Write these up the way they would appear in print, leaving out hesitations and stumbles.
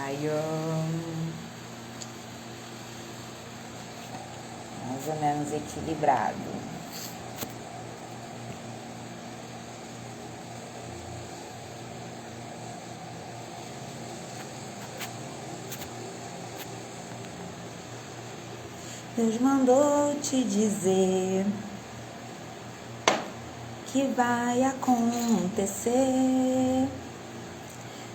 mais ou menos equilibrado. Deus mandou te dizer que vai acontecer.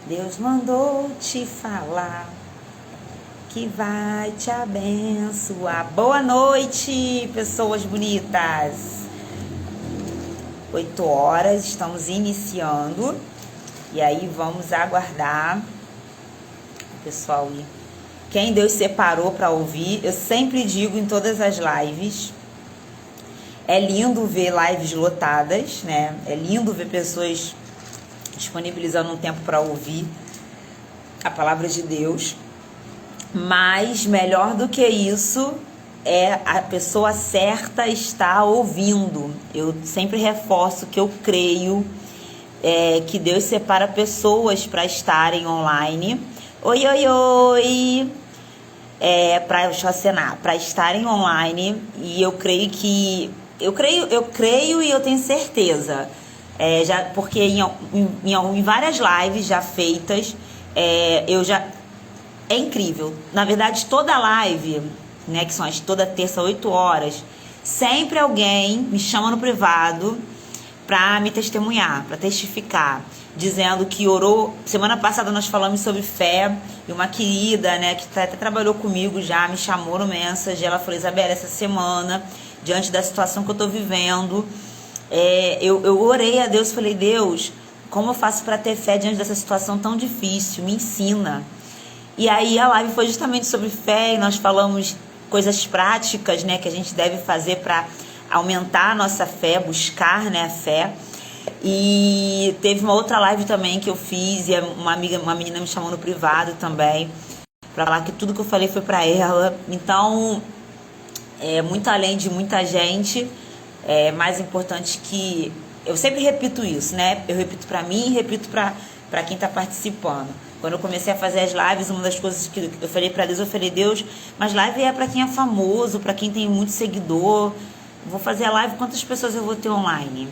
Deus mandou te falar que vai te abençoar. Boa noite, pessoas bonitas. 8 horas, estamos iniciando. E aí vamos aguardar o pessoal ir. Quem Deus separou para ouvir, eu sempre digo em todas as lives, é lindo ver lives lotadas, né? É lindo ver pessoas disponibilizando um tempo para ouvir a palavra de Deus. Mas melhor do que isso é a pessoa certa estar ouvindo. Eu sempre reforço que eu creio que Deus separa pessoas para estarem online. Oi, oi, oi! Para estarem online, e eu creio que eu creio e eu tenho certeza, porque em várias lives já feitas, é incrível. Na verdade, toda live, né, que são toda terça, 8 horas, sempre alguém me chama no privado para me testemunhar, para testificar, dizendo que orou. Semana passada nós falamos sobre fé, e uma querida, né, que até trabalhou comigo já, me chamou no Message. Ela falou: Isabela, essa semana, diante da situação que eu tô vivendo, eu orei a Deus, falei: Deus, como eu faço para ter fé diante dessa situação tão difícil? Me ensina. E aí a live foi justamente sobre fé, e nós falamos coisas práticas, né, que a gente deve fazer para aumentar a nossa fé, buscar, né, a fé. E teve uma outra live também que eu fiz, e uma menina me chamou no privado também, para falar que tudo que eu falei foi para ela. Então, muito além de muita gente, é mais importante que... Eu sempre repito isso, né? Eu repito para mim e repito para quem está participando. Quando eu comecei a fazer as lives, uma das coisas que eu falei para Deus, eu falei: Deus, mas live é para quem é famoso, para quem tem muito seguidor. Vou fazer a live, quantas pessoas eu vou ter online?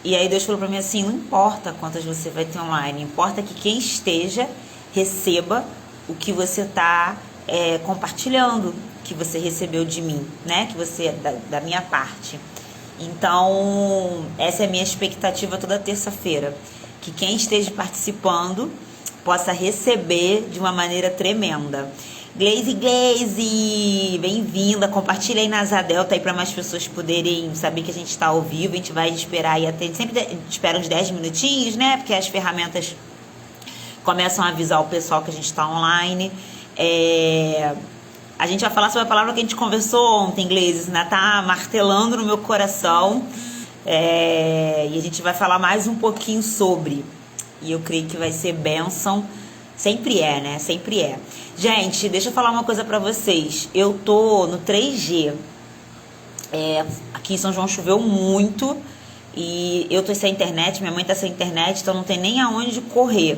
E aí Deus falou para mim assim: não importa quantas você vai ter online, importa que quem esteja receba o que você está compartilhando, que você recebeu de mim, né? Que você da minha parte. Então, essa é a minha expectativa toda terça-feira, que quem esteja participando possa receber de uma maneira tremenda. Glaze, bem-vinda. Compartilha aí na Asa Delta aí para mais pessoas poderem saber que a gente está ao vivo. A gente vai esperar aí até, sempre espera uns 10 minutinhos, né? Porque as ferramentas começam a avisar o pessoal que a gente está online. A gente vai falar sobre a palavra que a gente conversou ontem, Glaze, né? Tá martelando no meu coração. E a gente vai falar mais um pouquinho sobre. E eu creio que vai ser bênção. Sempre é, né? Sempre é. Gente, deixa eu falar uma coisa pra vocês. Eu tô no 3G. Aqui em São João choveu muito. E eu tô sem internet, minha mãe tá sem internet, então não tem nem aonde correr.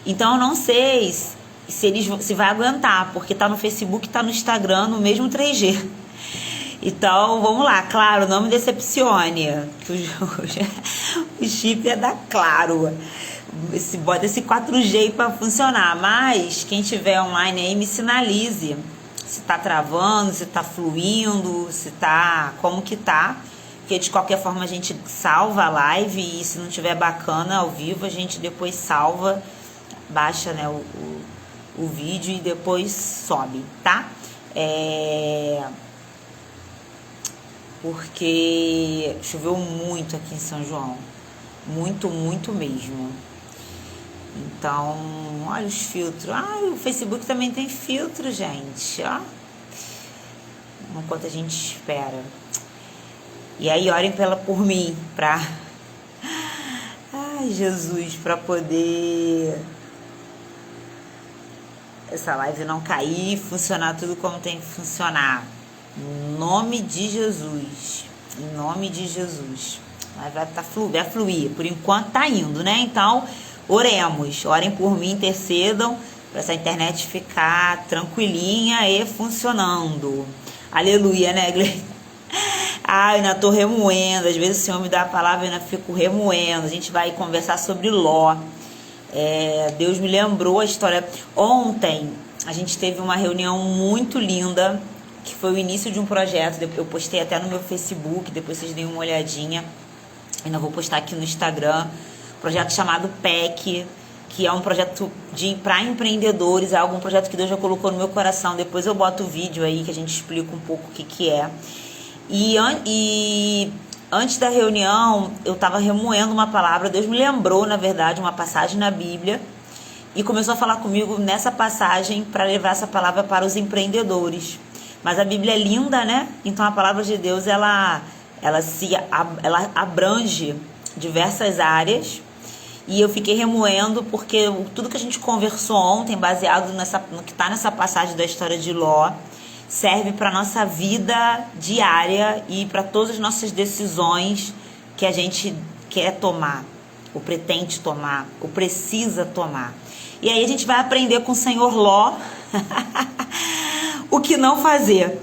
Então eu não sei se vai aguentar, porque tá no Facebook, tá no Instagram, no mesmo 3G. Então, vamos lá. Claro, não me decepcione. O chip é da Claro. Bota esse 4G para funcionar. Mas quem tiver online aí, me sinalize se tá travando, se tá fluindo, se tá... como que tá. Porque de qualquer forma a gente salva a live, e se não tiver bacana ao vivo, a gente depois salva, baixa, né, o vídeo e depois sobe, tá? Porque choveu muito aqui em São João. Muito, muito mesmo. Então, olha os filtros. O Facebook também tem filtro, gente. Ó. Enquanto a gente espera. E aí, orem por mim, pra... Ai, Jesus, pra poder... essa live não cair, funcionar tudo como tem que funcionar. Em nome de Jesus. Em nome de Jesus. Vai fluir. Por enquanto tá indo, né? Então, oremos. Orem por mim, intercedam para essa internet ficar tranquilinha e funcionando. Aleluia, né, Gleice? Ah, eu ainda tô remoendo. Às vezes o Senhor me dá a palavra e eu ainda fico remoendo. A gente vai conversar sobre Ló. Deus me lembrou a história. Ontem a gente teve uma reunião muito linda, que foi o início de um projeto. Eu postei até no meu Facebook, depois vocês deem uma olhadinha. Ainda vou postar aqui no Instagram. Projeto chamado PEC, que é um projeto para empreendedores. É um projeto que Deus já colocou no meu coração. Depois eu boto o vídeo aí que a gente explica um pouco o que é. E antes da reunião, eu estava remoendo uma palavra. Deus me lembrou, na verdade, uma passagem na Bíblia e começou a falar comigo nessa passagem para levar essa palavra para os empreendedores. Mas a Bíblia é linda, né? Então a palavra de Deus, ela abrange diversas áreas. E eu fiquei remoendo porque tudo que a gente conversou ontem, baseado no que está nessa passagem da história de Ló, serve para a nossa vida diária e para todas as nossas decisões que a gente quer tomar, ou pretende tomar, ou precisa tomar. E aí a gente vai aprender com o Senhor Ló o que não fazer.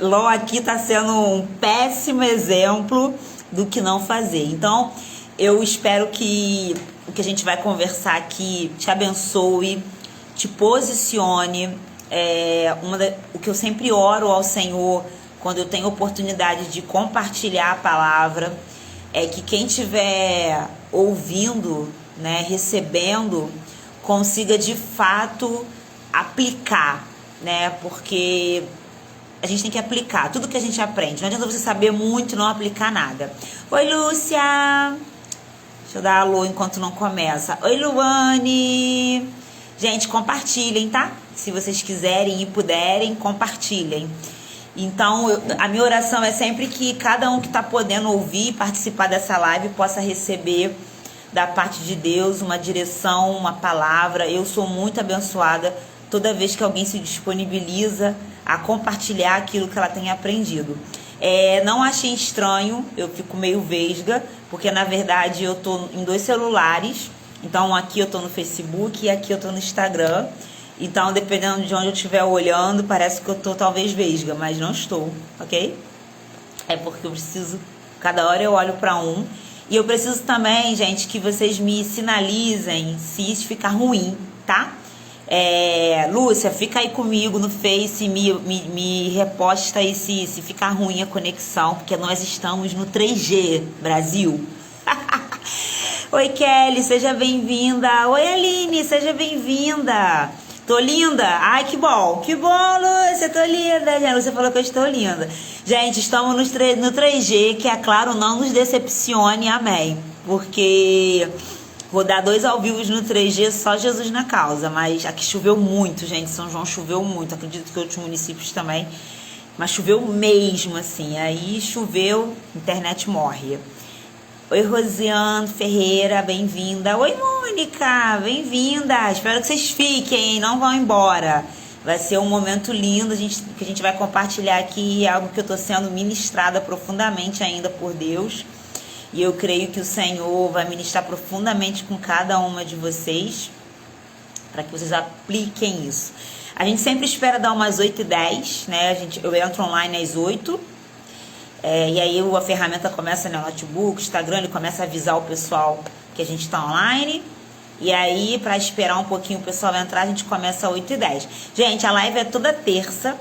Ló aqui está sendo um péssimo exemplo do que não fazer. Então, eu espero que o que a gente vai conversar aqui te abençoe, te posicione. O que eu sempre oro ao Senhor quando eu tenho oportunidade de compartilhar a palavra é que quem estiver ouvindo, né, recebendo, consiga de fato aplicar, né? Porque a gente tem que aplicar tudo que a gente aprende. Não adianta você saber muito e não aplicar nada. Oi, Lúcia! Deixa eu dar alô enquanto não começa. Oi, Luane! Gente, compartilhem, tá? Se vocês quiserem e puderem, compartilhem. Então, a minha oração é sempre que cada um que está podendo ouvir e participar dessa live possa receber da parte de Deus uma direção, uma palavra. Eu sou muito abençoada toda vez que alguém se disponibiliza a compartilhar aquilo que ela tem aprendido. Não achei estranho, eu fico meio vesga, porque na verdade eu tô em 2 celulares. Então aqui eu tô no Facebook e aqui eu tô no Instagram. Então dependendo de onde eu estiver olhando, parece que eu tô talvez vesga, mas não estou, ok? É porque eu preciso, cada hora eu olho para um. E eu preciso também, gente, que vocês me sinalizem se isso ficar ruim, tá? Lúcia, fica aí comigo no Face, me reposta aí se ficar ruim a conexão, porque nós estamos no 3G, Brasil. Oi, Kelly, seja bem-vinda. Oi, Aline, seja bem-vinda. Tô linda? Ai, que bom, Lúcia, tô linda. A Lúcia falou que eu estou linda. Gente, estamos no 3G, que é claro, não nos decepcione, amém. Porque vou dar 2 ao vivo no 3G, só Jesus na causa. Mas aqui choveu muito, gente. São João choveu muito. Acredito que outros municípios também. Mas choveu mesmo, assim. Aí choveu, internet morre. Oi, Rosiane Ferreira, bem-vinda. Oi, Mônica, bem-vinda. Espero que vocês fiquem, não vão embora. Vai ser um momento lindo que a gente vai compartilhar aqui. É algo que eu estou sendo ministrada profundamente ainda por Deus. E eu creio que o Senhor vai ministrar profundamente com cada uma de vocês, para que vocês apliquem isso. A gente sempre espera dar umas 8h10, né? Eu entro online às 8h. E aí a ferramenta começa no notebook, Instagram, ele começa a avisar o pessoal que a gente está online. E aí, para esperar um pouquinho o pessoal entrar, a gente começa às 8h10. Gente, a live é toda terça,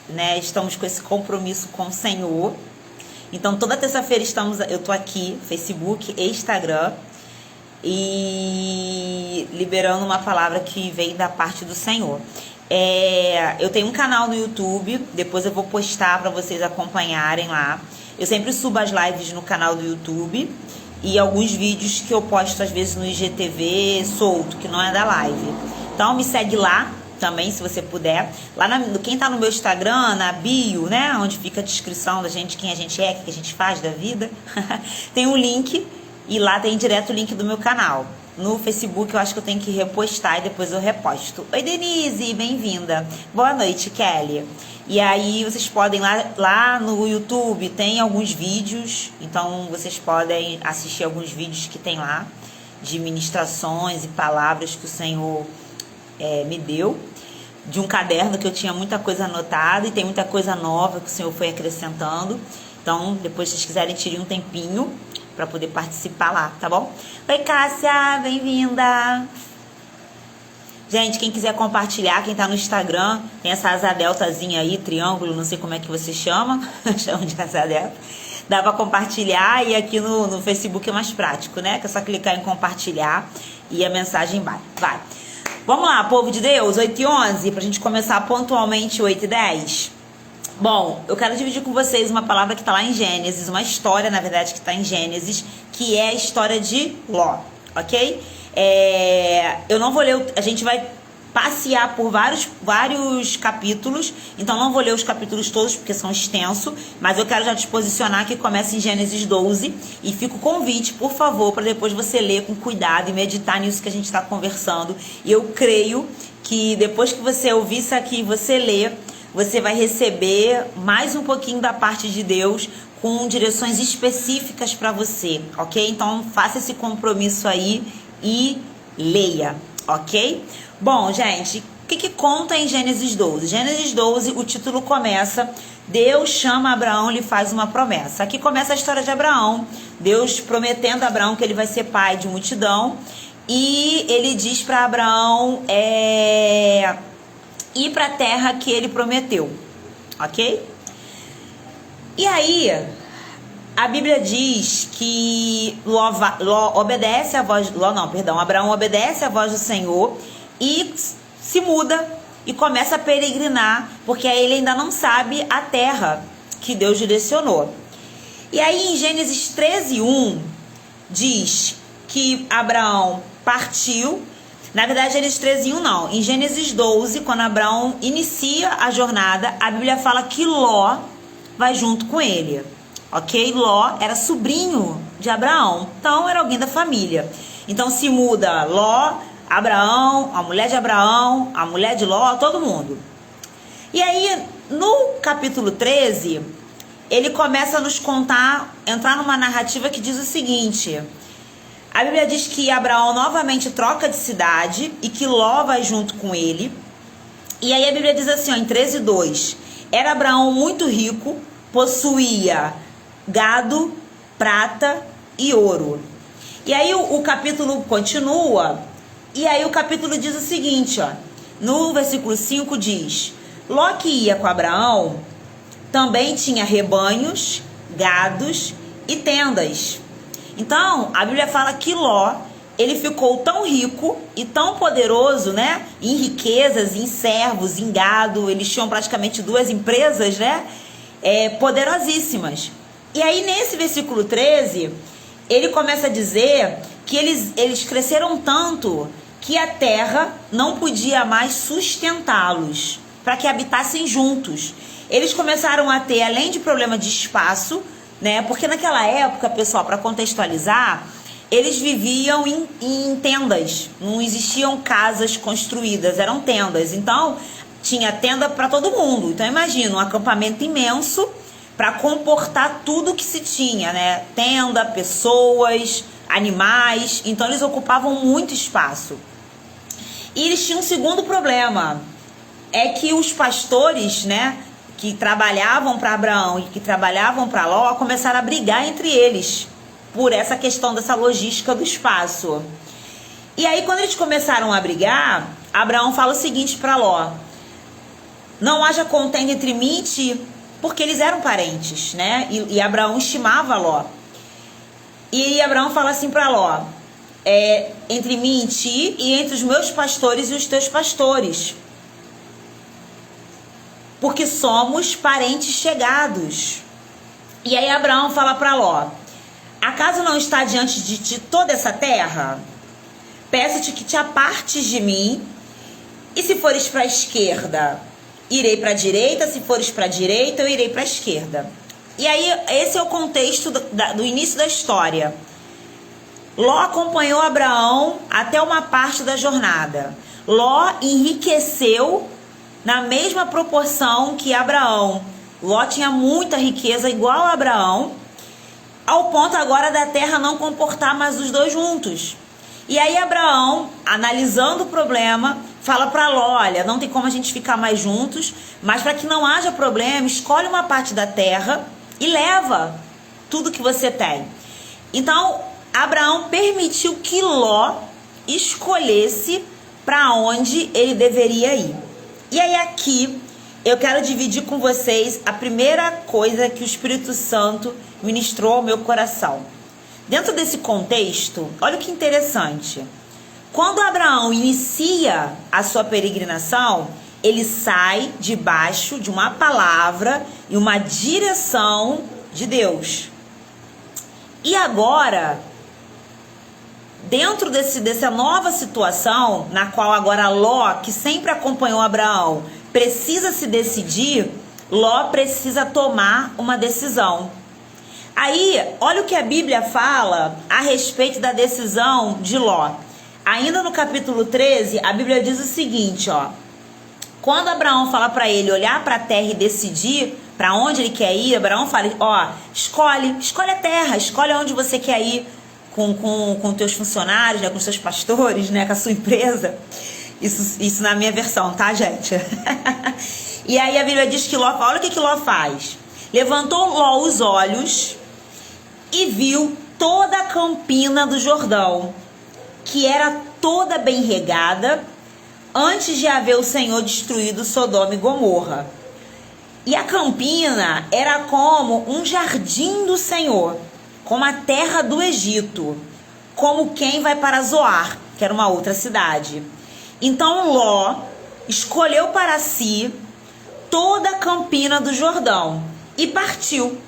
né? Estamos com esse compromisso com o Senhor. Então, toda terça-feira eu tô aqui, Facebook e Instagram, e liberando uma palavra que vem da parte do Senhor. Eu tenho um canal no YouTube, depois eu vou postar para vocês acompanharem lá. Eu sempre subo as lives no canal do YouTube e alguns vídeos que eu posto às vezes no IGTV solto, que não é da live. Então me segue lá também, se você puder. Lá quem tá no meu Instagram, na bio, né, onde fica a descrição da gente, quem a gente é, o que a gente faz da vida, tem um link e lá tem direto o link do meu canal. No Facebook eu acho que eu tenho que repostar e depois eu reposto. Oi, Denise, bem-vinda. Boa noite, Kelly. E aí vocês podem lá no YouTube, tem alguns vídeos, então vocês podem assistir alguns vídeos que tem lá de ministrações e palavras que o Senhor me deu, de um caderno que eu tinha muita coisa anotada e tem muita coisa nova que o Senhor foi acrescentando. Então, depois, se vocês quiserem, tirem um tempinho para poder participar lá, tá bom? Oi, Cássia, bem-vinda! Gente, quem quiser compartilhar, quem tá no Instagram, tem essa asa deltazinha aí, triângulo, não sei como é que você chama, chama de asa delta. Dá pra compartilhar e aqui no Facebook é mais prático, né? Que é só clicar em compartilhar e a mensagem vai. Vamos lá, povo de Deus, 8h11, pra gente começar pontualmente 8h10. Bom, eu quero dividir com vocês uma palavra que tá lá em Gênesis, uma história, na verdade, que tá em Gênesis, que é a história de Ló, ok? Eu não vou ler, a gente vai passear por vários capítulos, então não vou ler os capítulos todos porque são extensos, mas eu quero já te posicionar que começa em Gênesis 12 e fica o convite, por favor, para depois você ler com cuidado e meditar nisso que a gente está conversando. E eu creio que depois que você ouvir isso aqui e você ler, você vai receber mais um pouquinho da parte de Deus com direções específicas para você, ok? Então faça esse compromisso aí e leia, ok? Bom, gente, o que conta em Gênesis 12? Gênesis 12, o título começa, Deus chama Abraão e lhe faz uma promessa. Aqui começa a história de Abraão, Deus prometendo a Abraão que ele vai ser pai de multidão, e ele diz para Abraão ir para a terra que ele prometeu, ok? E aí, a Bíblia diz que Abraão obedece a voz do Senhor e se muda e começa a peregrinar, porque aí ele ainda não sabe a terra que Deus direcionou. E aí em Gênesis 13:1 diz que Abraão partiu. Na verdade, Gênesis 13:1 não. Em Gênesis 12, quando Abraão inicia a jornada, a Bíblia fala que Ló vai junto com ele. Ok? Ló era sobrinho de Abraão, então era alguém da família. Então se muda Ló, Abraão, a mulher de Abraão, a mulher de Ló, todo mundo. E aí, no capítulo 13, ele começa a nos contar, entrar numa narrativa que diz o seguinte: a Bíblia diz que Abraão novamente troca de cidade e que Ló vai junto com ele. E aí a Bíblia diz assim, ó, em 13:2, era Abraão muito rico, possuía gado, prata e ouro. E aí o capítulo continua, e aí o capítulo diz o seguinte, ó, no versículo 5 diz: Ló que ia com Abraão também tinha rebanhos, gados e tendas. Então, a Bíblia fala que Ló, ele ficou tão rico e tão poderoso, né? Em riquezas, em servos, em gado. Eles tinham praticamente 2 empresas, né? Poderosíssimas. E aí, nesse versículo 13, ele começa a dizer que eles cresceram tanto que a terra não podia mais sustentá-los para que habitassem juntos. Eles começaram a ter, além de problema de espaço, né? Porque naquela época, pessoal, para contextualizar, eles viviam em tendas, não existiam casas construídas, eram tendas. Então, tinha tenda para todo mundo. Então, imagina, um acampamento imenso para comportar tudo que se tinha, né? Tenda, pessoas, animais. Então, eles ocupavam muito espaço. E eles tinham um segundo problema, é que os pastores, né, que trabalhavam para Abraão e que trabalhavam para Ló, começaram a brigar entre eles por essa questão dessa logística do espaço. E aí, quando eles começaram a brigar, Abraão fala o seguinte para Ló: não haja contenda entre mim e ti, porque eles eram parentes, né? E Abraão estimava Ló. E Abraão fala assim para Ló: entre mim e ti, e entre os meus pastores e os teus pastores, porque somos parentes chegados. E aí Abraão fala para Ló: acaso não está diante de ti toda essa terra? Peço-te que te apartes de mim, e se fores para a esquerda, irei para a direita, se fores para a direita, eu irei para a esquerda. E aí esse é o contexto do início da história. Ló acompanhou Abraão até uma parte da jornada. Ló enriqueceu na mesma proporção que Abraão. Ló tinha muita riqueza igual a Abraão, ao ponto agora da terra não comportar mais os dois juntos. E aí Abraão, analisando o problema, fala para Ló, olha, não tem como a gente ficar mais juntos, mas para que não haja problema, escolhe uma parte da terra e leva tudo que você tem. Então, Abraão permitiu que Ló escolhesse para onde ele deveria ir. E aí aqui eu quero dividir com vocês a primeira coisa que o Espírito Santo ministrou ao meu coração. Dentro desse contexto, olha que interessante. Quando Abraão inicia a sua peregrinação, ele sai debaixo de uma palavra e uma direção de Deus. E agora, dentro dessa nova situação, na qual agora Ló, que sempre acompanhou Abraão, precisa se decidir, Ló precisa tomar uma decisão. Aí, olha o que a Bíblia fala a respeito da decisão de Ló. Ainda no capítulo 13, a Bíblia diz o seguinte, ó. Quando Abraão fala para ele olhar para a terra e decidir para onde ele quer ir, Abraão fala, ó, escolhe a terra, escolhe onde você quer ir com teus funcionários, né, com seus pastores, né, com a sua empresa. Isso na minha versão, tá, gente? E aí a Bíblia diz que Ló, olha o que Ló faz. Levantou Ló os olhos e viu toda a campina do Jordão, que era toda bem regada, antes de haver o Senhor destruído Sodoma e Gomorra. E a campina era como um jardim do Senhor, como a terra do Egito, como quem vai para Zoar, que era uma outra cidade. Então Ló escolheu para si toda a campina do Jordão e partiu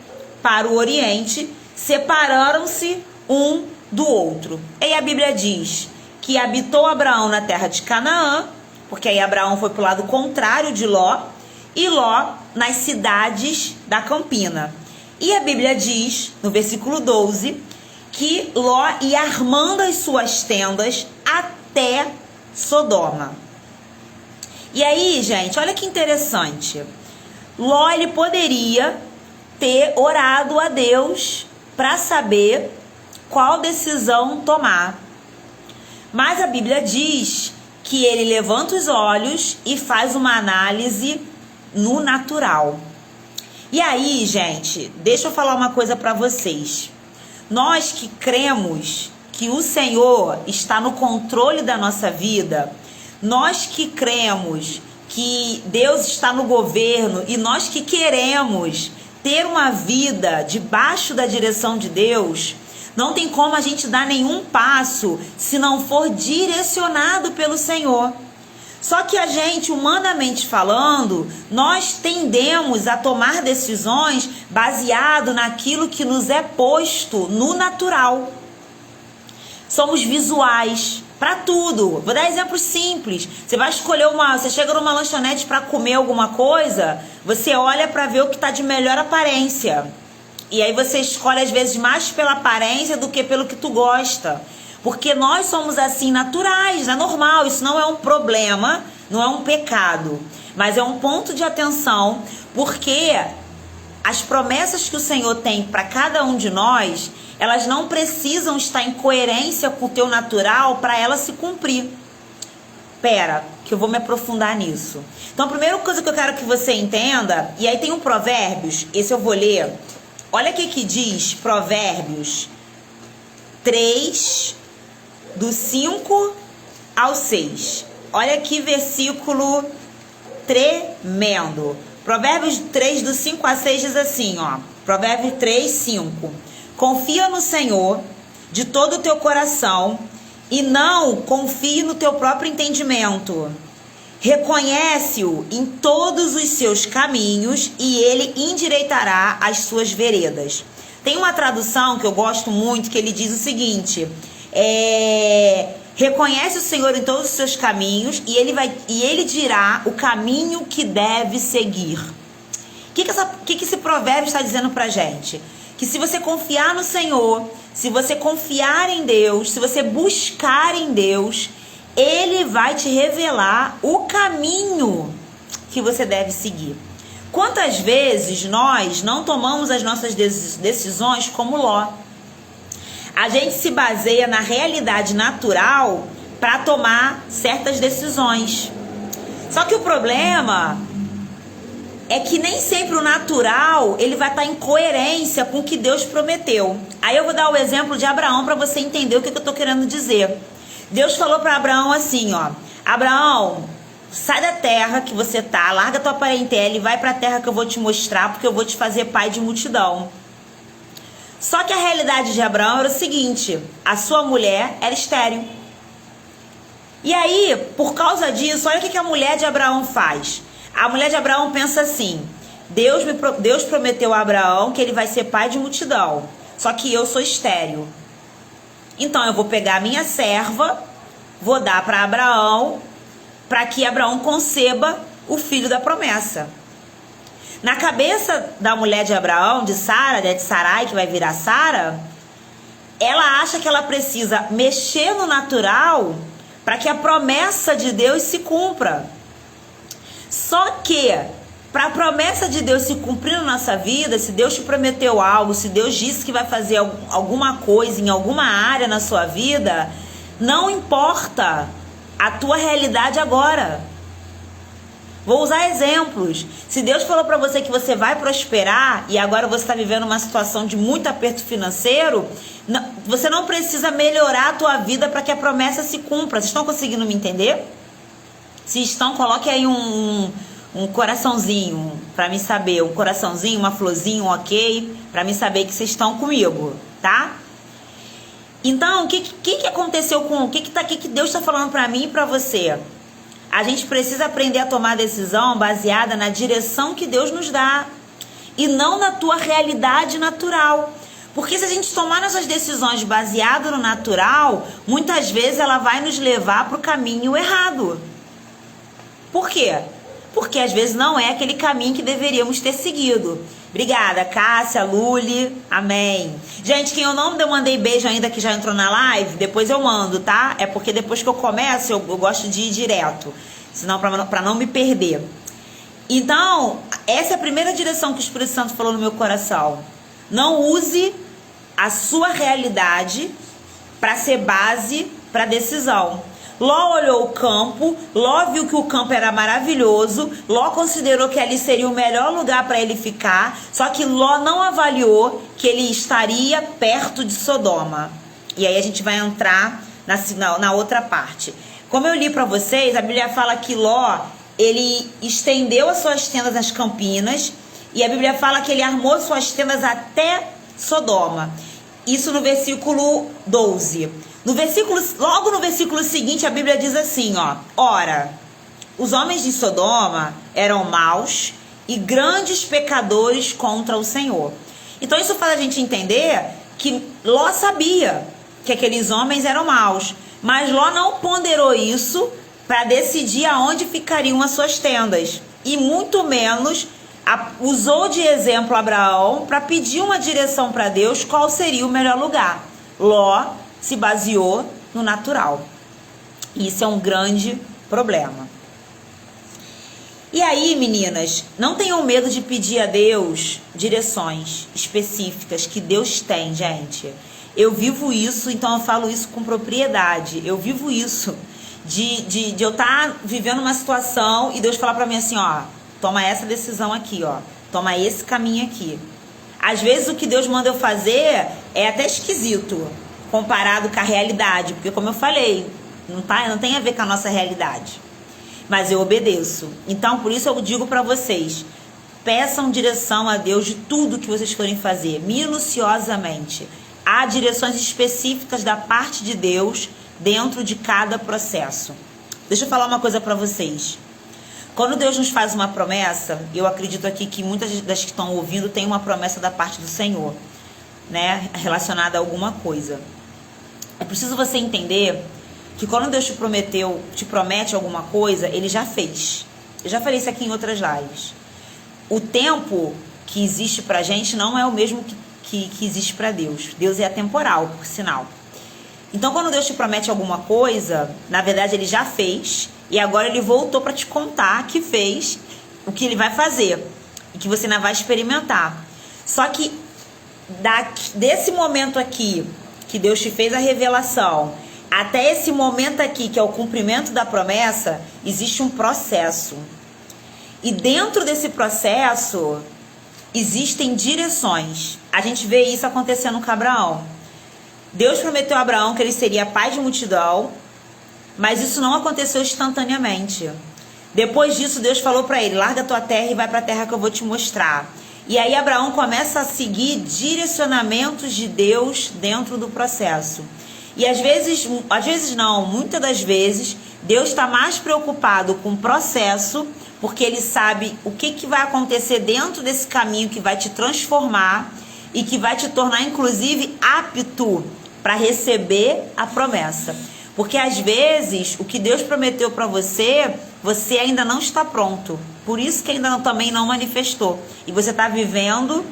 para o Oriente, separaram-se um do outro. E a Bíblia diz que habitou Abraão na terra de Canaã, porque aí Abraão foi para o lado contrário de Ló, e Ló nas cidades da campina. E a Bíblia diz, no versículo 12, que Ló ia armando as suas tendas até Sodoma. E aí, gente, olha que interessante. Ló, ele poderia ter orado a Deus para saber qual decisão tomar. Mas a Bíblia diz que ele levanta os olhos e faz uma análise no natural. E aí, gente, deixa eu falar uma coisa para vocês. Nós que cremos que o Senhor está no controle da nossa vida, nós que cremos que Deus está no governo e nós que queremos ter uma vida debaixo da direção de Deus, não tem como a gente dar nenhum passo se não for direcionado pelo Senhor. Só que a gente, humanamente falando, nós tendemos a tomar decisões baseado naquilo que nos é posto no natural. Somos visuais para tudo. Vou dar exemplos simples. Você vai escolher você chega numa lanchonete para comer alguma coisa, você olha para ver o que está de melhor aparência. E aí você escolhe às vezes mais pela aparência do que pelo que tu gosta. Porque nós somos assim naturais, é normal, isso não é um problema, não é um pecado, mas é um ponto de atenção, porque as promessas que o Senhor tem para cada um de nós, elas não precisam estar em coerência com o teu natural para ela se cumprir. Pera, que eu vou me aprofundar nisso. Então a primeira coisa que eu quero que você entenda, e aí tem um Provérbios, esse eu vou ler. Olha o que diz Provérbios 3, do 5 ao 6. Olha que versículo tremendo. Provérbios 3, do 5 a 6 diz assim, ó. Provérbios 3, 5. Confia no Senhor de todo o teu coração e não confie no teu próprio entendimento. Reconhece-o em todos os seus caminhos e ele endireitará as suas veredas. Tem uma tradução que eu gosto muito que ele diz o seguinte: reconhece o Senhor em todos os seus caminhos e ele dirá o caminho que deve seguir. O que esse provérbio está dizendo pra gente? Que se você confiar no Senhor, se você confiar em Deus, se você buscar em Deus, Ele vai te revelar o caminho que você deve seguir. Quantas vezes nós não tomamos as nossas decisões como Ló? A gente se baseia na realidade natural para tomar certas decisões. Só que o problema é que nem sempre o natural ele vai estar em coerência com o que Deus prometeu. Aí eu vou dar o exemplo de Abraão para você entender o que eu estou querendo dizer. Deus falou para Abraão assim, ó: Abraão, sai da terra que você tá, larga tua parentela e vai para a terra que eu vou te mostrar, porque eu vou te fazer pai de multidão. Só que a realidade de Abraão era o seguinte: a sua mulher era estéril. E aí, por causa disso, olha o que a mulher de Abraão faz. A mulher de Abraão pensa assim: Deus prometeu a Abraão que ele vai ser pai de multidão, só que eu sou estéril. Então eu vou pegar a minha serva, vou dar para Abraão, para que Abraão conceba o filho da promessa. Na cabeça da mulher de Abraão, de Sara, de Sarai, que vai virar Sara, ela acha que ela precisa mexer no natural para que a promessa de Deus se cumpra. Só que, para a promessa de Deus se cumprir na nossa vida, se Deus te prometeu algo, se Deus disse que vai fazer alguma coisa em alguma área na sua vida, não importa a tua realidade agora. Vou usar exemplos. Se Deus falou para você que você vai prosperar e agora você está vivendo uma situação de muito aperto financeiro, você não precisa melhorar a tua vida para que a promessa se cumpra. Vocês estão conseguindo me entender? Se estão, coloque aí um coraçãozinho para me saber, um coraçãozinho, uma florzinha, um ok, para me saber que vocês estão comigo, tá? Então, o que aconteceu com... O que Deus está falando para mim e para você? A gente precisa aprender a tomar decisão baseada na direção que Deus nos dá e não na tua realidade natural. Porque se a gente tomar nossas decisões baseadas no natural, muitas vezes ela vai nos levar para o caminho errado. Por quê? Porque às vezes não é aquele caminho que deveríamos ter seguido. Obrigada, Cássia, Luli, amém. Gente, quem eu não mandei beijo ainda que já entrou na live, depois eu mando, tá? É porque depois que eu começo, eu gosto de ir direto. Senão, pra não me perder. Então, essa é a primeira direção que o Espírito Santo falou no meu coração. Não use a sua realidade para ser base para decisão. Ló olhou o campo, Ló viu que o campo era maravilhoso, Ló considerou que ali seria o melhor lugar para ele ficar, só que Ló não avaliou que ele estaria perto de Sodoma. E aí a gente vai entrar na outra parte. Como eu li para vocês, a Bíblia fala que Ló, ele estendeu as suas tendas nas campinas, e a Bíblia fala que ele armou suas tendas até Sodoma. Isso no versículo 12. Logo no versículo seguinte, a Bíblia diz assim, ó: ora, os homens de Sodoma eram maus e grandes pecadores contra o Senhor. Então isso faz a gente entender que Ló sabia que aqueles homens eram maus, mas Ló não ponderou isso para decidir aonde ficariam as suas tendas, e muito menos usou de exemplo Abraão para pedir uma direção para Deus qual seria o melhor lugar. Ló se baseou no natural. Isso é um grande problema. E aí, meninas, não tenham medo de pedir a Deus direções específicas que Deus tem, gente. Eu vivo isso, então eu falo isso com propriedade. Eu vivo isso de eu estar vivendo uma situação e Deus falar para mim assim, ó: toma essa decisão aqui, ó. Toma esse caminho aqui. Às vezes o que Deus manda eu fazer é até esquisito comparado com a realidade, porque como eu falei, não tem a ver com a nossa realidade, mas eu obedeço. Então por isso eu digo para vocês, peçam direção a Deus de tudo que vocês forem fazer, minuciosamente. Há direções específicas da parte de Deus dentro de cada processo. Deixa eu falar uma coisa para vocês. Quando Deus nos faz uma promessa, eu acredito aqui que muitas das que estão ouvindo têm uma promessa da parte do Senhor, né, relacionada a alguma coisa. É preciso você entender que quando Deus te promete alguma coisa, Ele já fez. Eu já falei isso aqui em outras lives. O tempo que existe pra gente não é o mesmo que existe pra Deus. Deus é atemporal, por sinal. Então, quando Deus te promete alguma coisa, na verdade Ele já fez, e agora Ele voltou para te contar que fez o que Ele vai fazer, e que você ainda vai experimentar. Só que desse momento aqui, que Deus te fez a revelação, até esse momento aqui, que é o cumprimento da promessa, existe um processo. E dentro desse processo, existem direções. A gente vê isso acontecendo com Abraão. Deus prometeu a Abraão que ele seria pai de multidão, mas isso não aconteceu instantaneamente. Depois disso, Deus falou para ele: larga a tua terra e vai para a terra que eu vou te mostrar. E aí Abraão começa a seguir direcionamentos de Deus dentro do processo. E às vezes não, muitas das vezes, Deus está mais preocupado com o processo, porque Ele sabe o que vai acontecer dentro desse caminho que vai te transformar e que vai te tornar, inclusive, apto para receber a promessa. Porque às vezes, o que Deus prometeu para você, você ainda não está pronto. Por isso que ainda também não manifestou. E você está vivendo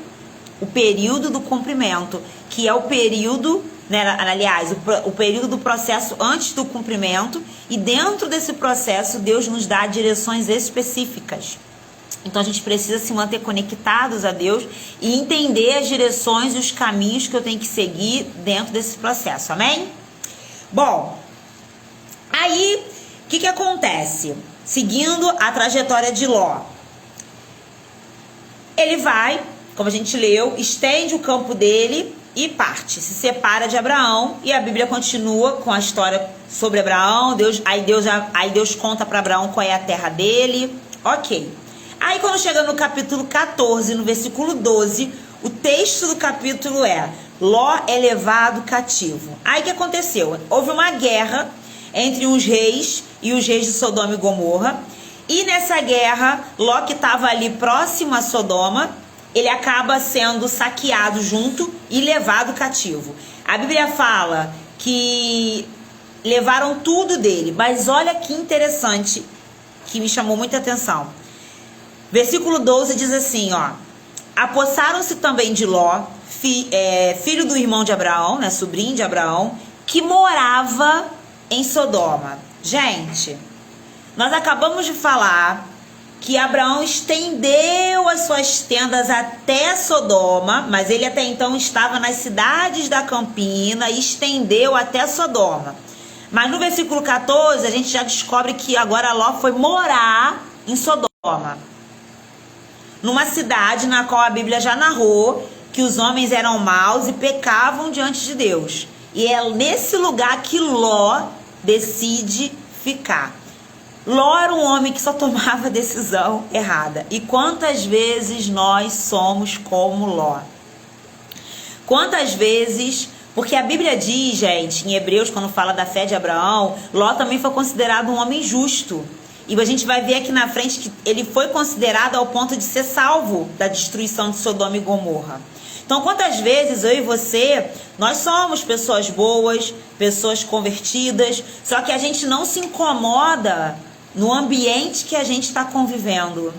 o período do cumprimento, que é o período, né, aliás, o período do processo antes do cumprimento. E dentro desse processo, Deus nos dá direções específicas. Então a gente precisa se manter conectados a Deus e entender as direções e os caminhos que eu tenho que seguir dentro desse processo. Amém? Bom, aí o que acontece? Seguindo a trajetória de Ló, ele vai, como a gente leu, estende o campo dele e parte, se separa de Abraão. E a Bíblia continua com a história sobre Abraão. Aí Deus conta para Abraão qual é a terra dele. Ok. Aí quando chega no capítulo 14, no versículo 12, o texto do capítulo é: Ló é levado cativo. Aí o que aconteceu? Houve uma guerra entre os reis e os reis de Sodoma e Gomorra. E nessa guerra, Ló, que estava ali próximo a Sodoma, ele acaba sendo saqueado junto e levado cativo. A Bíblia fala que levaram tudo dele, mas olha que interessante, que me chamou muita atenção. Versículo 12 diz assim, ó: apossaram-se também de Ló, filho do irmão de Abraão, né, sobrinho de Abraão, que morava em Sodoma. Gente, nós acabamos de falar que Abraão estendeu as suas tendas até Sodoma, mas ele até então estava nas cidades da campina e estendeu até Sodoma. Mas no versículo 14 a gente já descobre que agora Ló foi morar em Sodoma, numa cidade na qual a Bíblia já narrou que os homens eram maus e pecavam diante de Deus. E é nesse lugar que Ló decide ficar. Ló era um homem que só tomava decisão errada. E quantas vezes nós somos como Ló? Quantas vezes... Porque a Bíblia diz, gente, em Hebreus, quando fala da fé de Abraão, Ló também foi considerado um homem justo. E a gente vai ver aqui na frente que ele foi considerado ao ponto de ser salvo da destruição de Sodoma e Gomorra. Então, quantas vezes eu e você, nós somos pessoas boas, pessoas convertidas, só que a gente não se incomoda no ambiente que a gente está convivendo,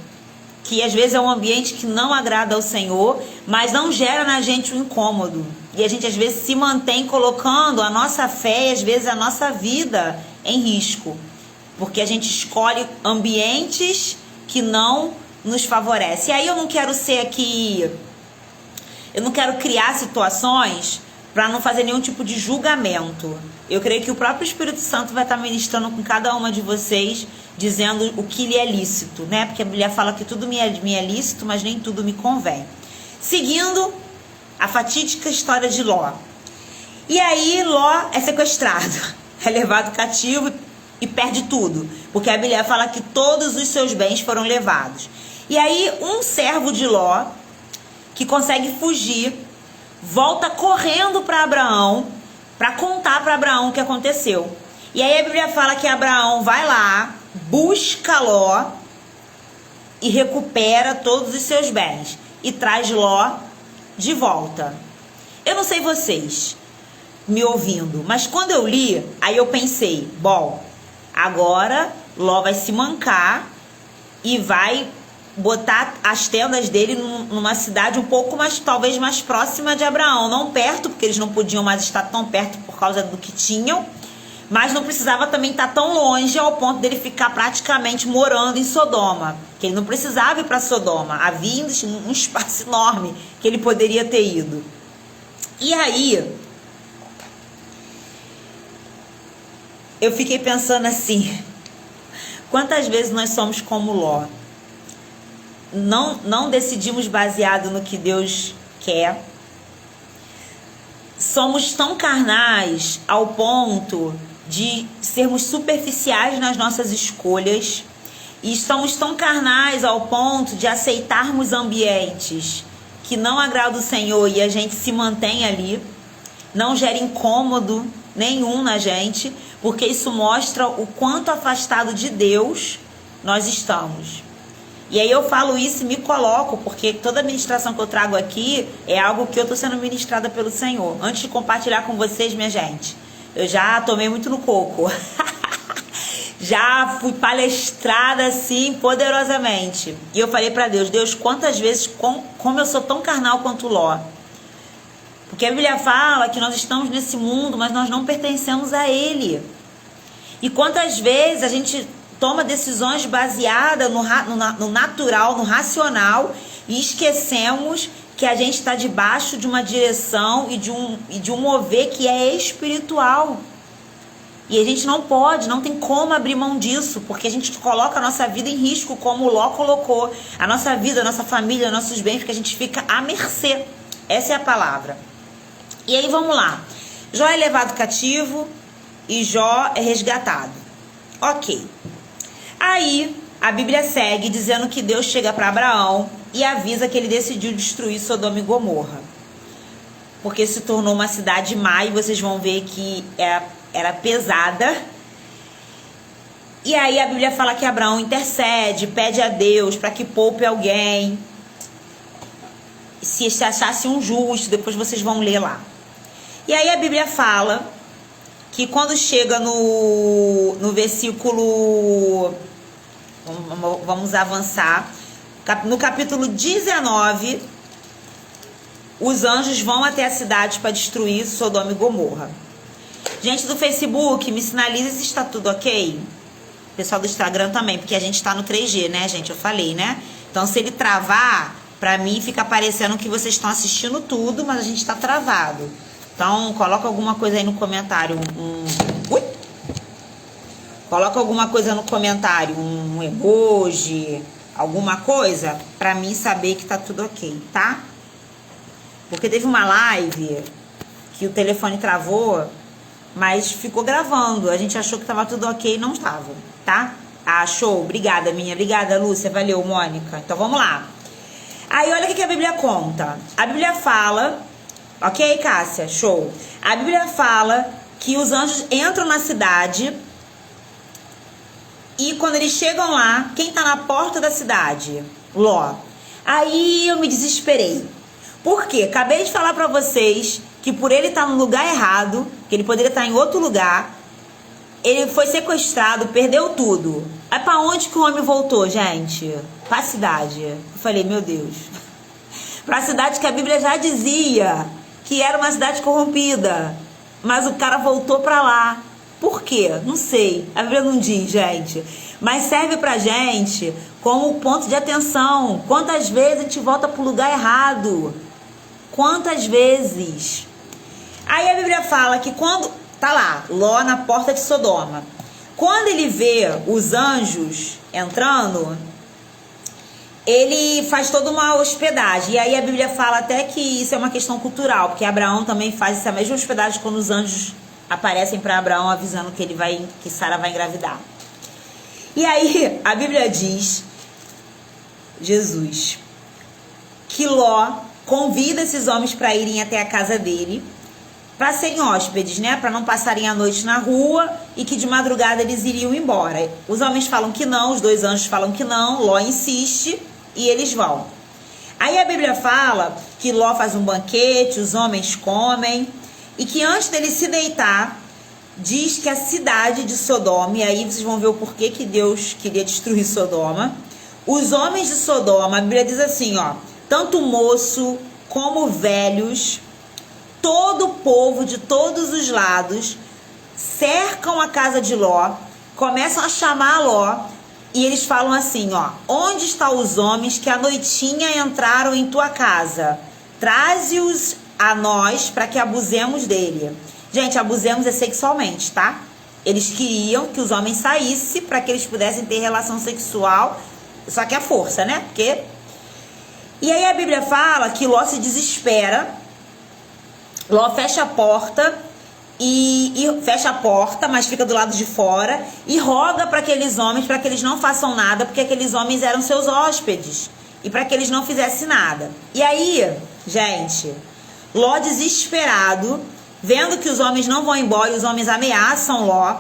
que às vezes é um ambiente que não agrada ao Senhor, mas não gera na gente um incômodo. E a gente às vezes se mantém colocando a nossa fé e às vezes a nossa vida em risco, porque a gente escolhe ambientes que não nos favorecem. E aí eu não quero ser aqui... Eu não quero criar situações para não fazer nenhum tipo de julgamento. Eu creio que o próprio Espírito Santo vai estar ministrando com cada uma de vocês, dizendo o que lhe é lícito, né? Porque a Bíblia fala que tudo me é lícito, mas nem tudo me convém. Seguindo a fatídica história de Ló. E aí Ló é sequestrado, é levado cativo e perde tudo, porque a Bíblia fala que todos os seus bens foram levados. E aí um servo de Ló, que consegue fugir, volta correndo para Abraão, para contar para Abraão o que aconteceu. E aí a Bíblia fala que Abraão vai lá, busca Ló e recupera todos os seus bens e traz Ló de volta. Eu não sei vocês me ouvindo, mas quando eu li, aí eu pensei, bom, agora Ló vai se mancar e vai botar as tendas dele numa cidade um pouco mais, talvez mais próxima de Abraão, não perto, porque eles não podiam mais estar tão perto por causa do que tinham, mas não precisava também estar tão longe ao ponto dele ficar praticamente morando em Sodoma, que ele não precisava ir para Sodoma, havia um espaço enorme que ele poderia ter ido. E aí eu fiquei pensando assim, quantas vezes nós somos como Ló? Não decidimos baseado no que Deus quer. Somos tão carnais ao ponto de sermos superficiais nas nossas escolhas. E estamos tão carnais ao ponto de aceitarmos ambientes que não agradam o Senhor e a gente se mantém ali. Não gera incômodo nenhum na gente, porque isso mostra o quanto afastado de Deus nós estamos. E aí eu falo isso e me coloco, porque toda a ministração que eu trago aqui é algo que eu estou sendo ministrada pelo Senhor. Antes de compartilhar com vocês, minha gente, eu já tomei muito no coco. Já fui palestrada assim, poderosamente. E eu falei para Deus, Deus, quantas vezes, como eu sou tão carnal quanto Ló. Porque a Bíblia fala que nós estamos nesse mundo, mas nós não pertencemos a ele. E quantas vezes a gente toma decisões baseadas no natural, no racional, e esquecemos que a gente está debaixo de uma direção e de um mover que é espiritual. E a gente não pode, não tem como abrir mão disso, porque a gente coloca a nossa vida em risco, como o Ló colocou. A nossa vida, a nossa família, nossos bens, porque a gente fica à mercê. Essa é a palavra. E aí vamos lá. Jó é levado cativo e Jó é resgatado. Ok. Aí a Bíblia segue dizendo que Deus chega para Abraão e avisa que ele decidiu destruir Sodoma e Gomorra. Porque se tornou uma cidade má e vocês vão ver que era pesada. E aí a Bíblia fala que Abraão intercede, pede a Deus para que poupe alguém. Se achasse um justo, depois vocês vão ler lá. E aí a Bíblia fala que quando chega no versículo... Vamos avançar. No capítulo 19, os anjos vão até a cidade para destruir Sodoma e Gomorra. Gente do Facebook, me sinaliza se está tudo ok. Pessoal do Instagram também, porque a gente está no 3G, né, gente? Eu falei, né? Então, se ele travar, pra mim fica parecendo que vocês estão assistindo tudo, mas a gente tá travado. Então, coloca alguma coisa aí no comentário. Ui! Coloca alguma coisa no comentário, um emoji, alguma coisa, pra mim saber que tá tudo ok, tá? Porque teve uma live que o telefone travou, mas ficou gravando. A gente achou que tava tudo ok e não estava, tá? Ah, show. Obrigada, minha. Obrigada, Lúcia. Valeu, Mônica. Então, vamos lá. Aí, olha o que a Bíblia conta. A Bíblia fala... Ok, Cássia? Show. A Bíblia fala que os anjos entram na cidade e quando eles chegam lá, quem tá na porta da cidade? Ló. Aí eu me desesperei. Por quê? Acabei de falar pra vocês que por ele estar no lugar errado, que ele poderia estar em outro lugar, ele foi sequestrado, perdeu tudo. Aí pra onde que o homem voltou, gente? Pra cidade. Eu falei, meu Deus. Pra cidade que a Bíblia já dizia que era uma cidade corrompida. Mas o cara voltou pra lá. Por quê? Não sei. A Bíblia não diz, gente. Mas serve pra gente como ponto de atenção. Quantas vezes a gente volta pro lugar errado? Quantas vezes? Aí a Bíblia fala que quando... Tá lá, Ló na porta de Sodoma. Quando ele vê os anjos entrando, ele faz toda uma hospedagem. E aí a Bíblia fala até que isso é uma questão cultural, porque Abraão também faz essa mesma hospedagem quando os anjos aparecem para Abraão avisando que Sara vai engravidar. E aí a Bíblia diz, Jesus, que Ló convida esses homens para irem até a casa dele, para serem hóspedes, né? Para não passarem a noite na rua e que de madrugada eles iriam embora. Os homens falam que não, os dois anjos falam que não, Ló insiste e eles vão. Aí a Bíblia fala que Ló faz um banquete, os homens comem e que antes dele se deitar, diz que a cidade de Sodoma, e aí vocês vão ver o porquê que Deus queria destruir Sodoma, os homens de Sodoma, a Bíblia diz assim, ó, tanto moço como velhos, todo o povo de todos os lados cercam a casa de Ló, começam a chamar Ló e eles falam assim, ó, onde estão os homens que à noitinha entraram em tua casa? Traze-os a nós para que abusemos dele. Gente, abusemos é sexualmente, tá? Eles queriam que os homens saíssem para que eles pudessem ter relação sexual, só que à força, né? E aí a Bíblia fala que Ló se desespera, Ló fecha a porta, e fecha a porta, mas fica do lado de fora, e roga para aqueles homens, para que eles não façam nada, porque aqueles homens eram seus hóspedes, e para que eles não fizessem nada. E aí, gente, Ló desesperado, vendo que os homens não vão embora, e os homens ameaçam Ló.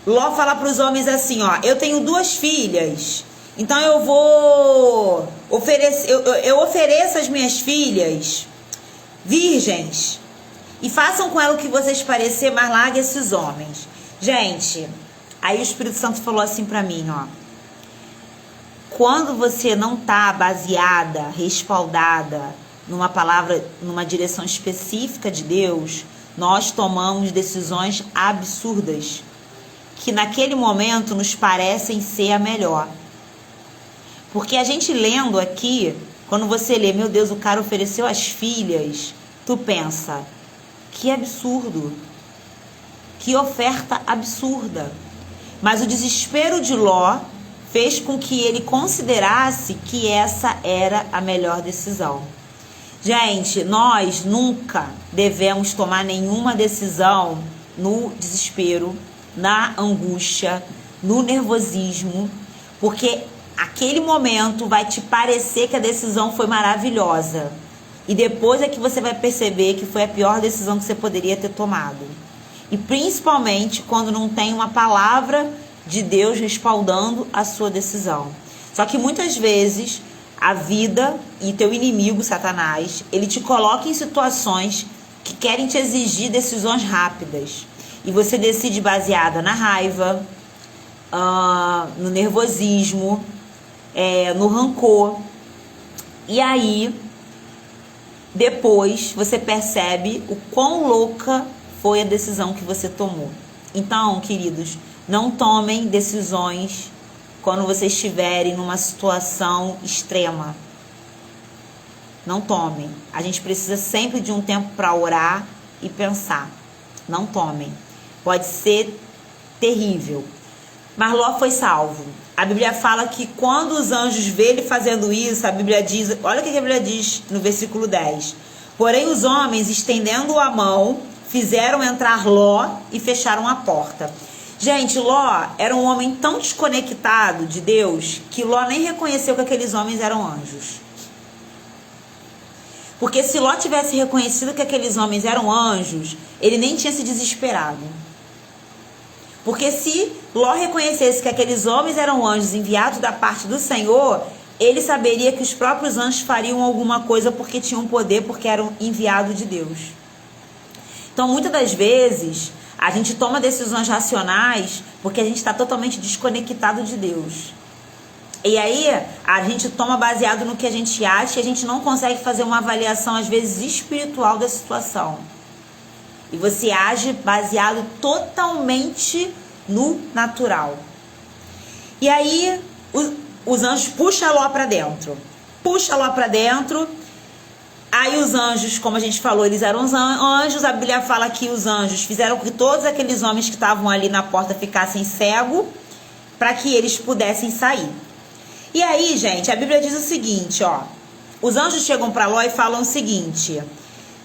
Ló fala para os homens assim, ó, eu tenho 2 filhas, então eu vou oferecer, eu ofereço as minhas filhas virgens, e façam com ela o que vocês parecer, mas largue esses homens. Gente, aí o Espírito Santo falou assim para mim, ó, quando você não tá baseada, respaldada numa palavra, numa direção específica de Deus, nós tomamos decisões absurdas, que naquele momento nos parecem ser a melhor. Porque a gente lendo aqui, quando você lê, meu Deus, o cara ofereceu as filhas, tu pensa, que absurdo, que oferta absurda. Mas o desespero de Ló fez com que ele considerasse que essa era a melhor decisão. Gente, nós nunca devemos tomar nenhuma decisão no desespero, na angústia, no nervosismo, porque aquele momento vai te parecer que a decisão foi maravilhosa. E depois é que você vai perceber que foi a pior decisão que você poderia ter tomado. E principalmente quando não tem uma palavra de Deus respaldando a sua decisão. Só que muitas vezes a vida e teu inimigo, Satanás, ele te coloca em situações que querem te exigir decisões rápidas. E você decide baseada na raiva, no nervosismo, no rancor. E aí, depois, você percebe o quão louca foi a decisão que você tomou. Então, queridos, não tomem decisões quando vocês estiverem numa situação extrema. Não tomem. A gente precisa sempre de um tempo para orar e pensar. Não tomem. Pode ser terrível. Mas Ló foi salvo. A Bíblia fala que quando os anjos vê ele fazendo isso, a Bíblia diz, olha o que a Bíblia diz no versículo 10. Porém os homens, estendendo a mão, fizeram entrar Ló e fecharam a porta. Gente, Ló era um homem tão desconectado de Deus que Ló nem reconheceu que aqueles homens eram anjos. Porque se Ló tivesse reconhecido que aqueles homens eram anjos, ele nem tinha se desesperado. Porque se Ló reconhecesse que aqueles homens eram anjos enviados da parte do Senhor, ele saberia que os próprios anjos fariam alguma coisa porque tinham poder, porque eram enviados de Deus. Então, muitas das vezes, a gente toma decisões racionais porque a gente está totalmente desconectado de Deus. E aí, a gente toma baseado no que a gente acha e a gente não consegue fazer uma avaliação, às vezes, espiritual da situação. E você age baseado totalmente no natural. E aí, os anjos puxam Ló para dentro. Puxa Ló para dentro. Aí os anjos, como a gente falou, eles eram os anjos. A Bíblia fala que os anjos fizeram com que todos aqueles homens que estavam ali na porta ficassem cegos, para que eles pudessem sair. E aí, gente, a Bíblia diz o seguinte, ó. Os anjos chegam para Ló e falam o seguinte: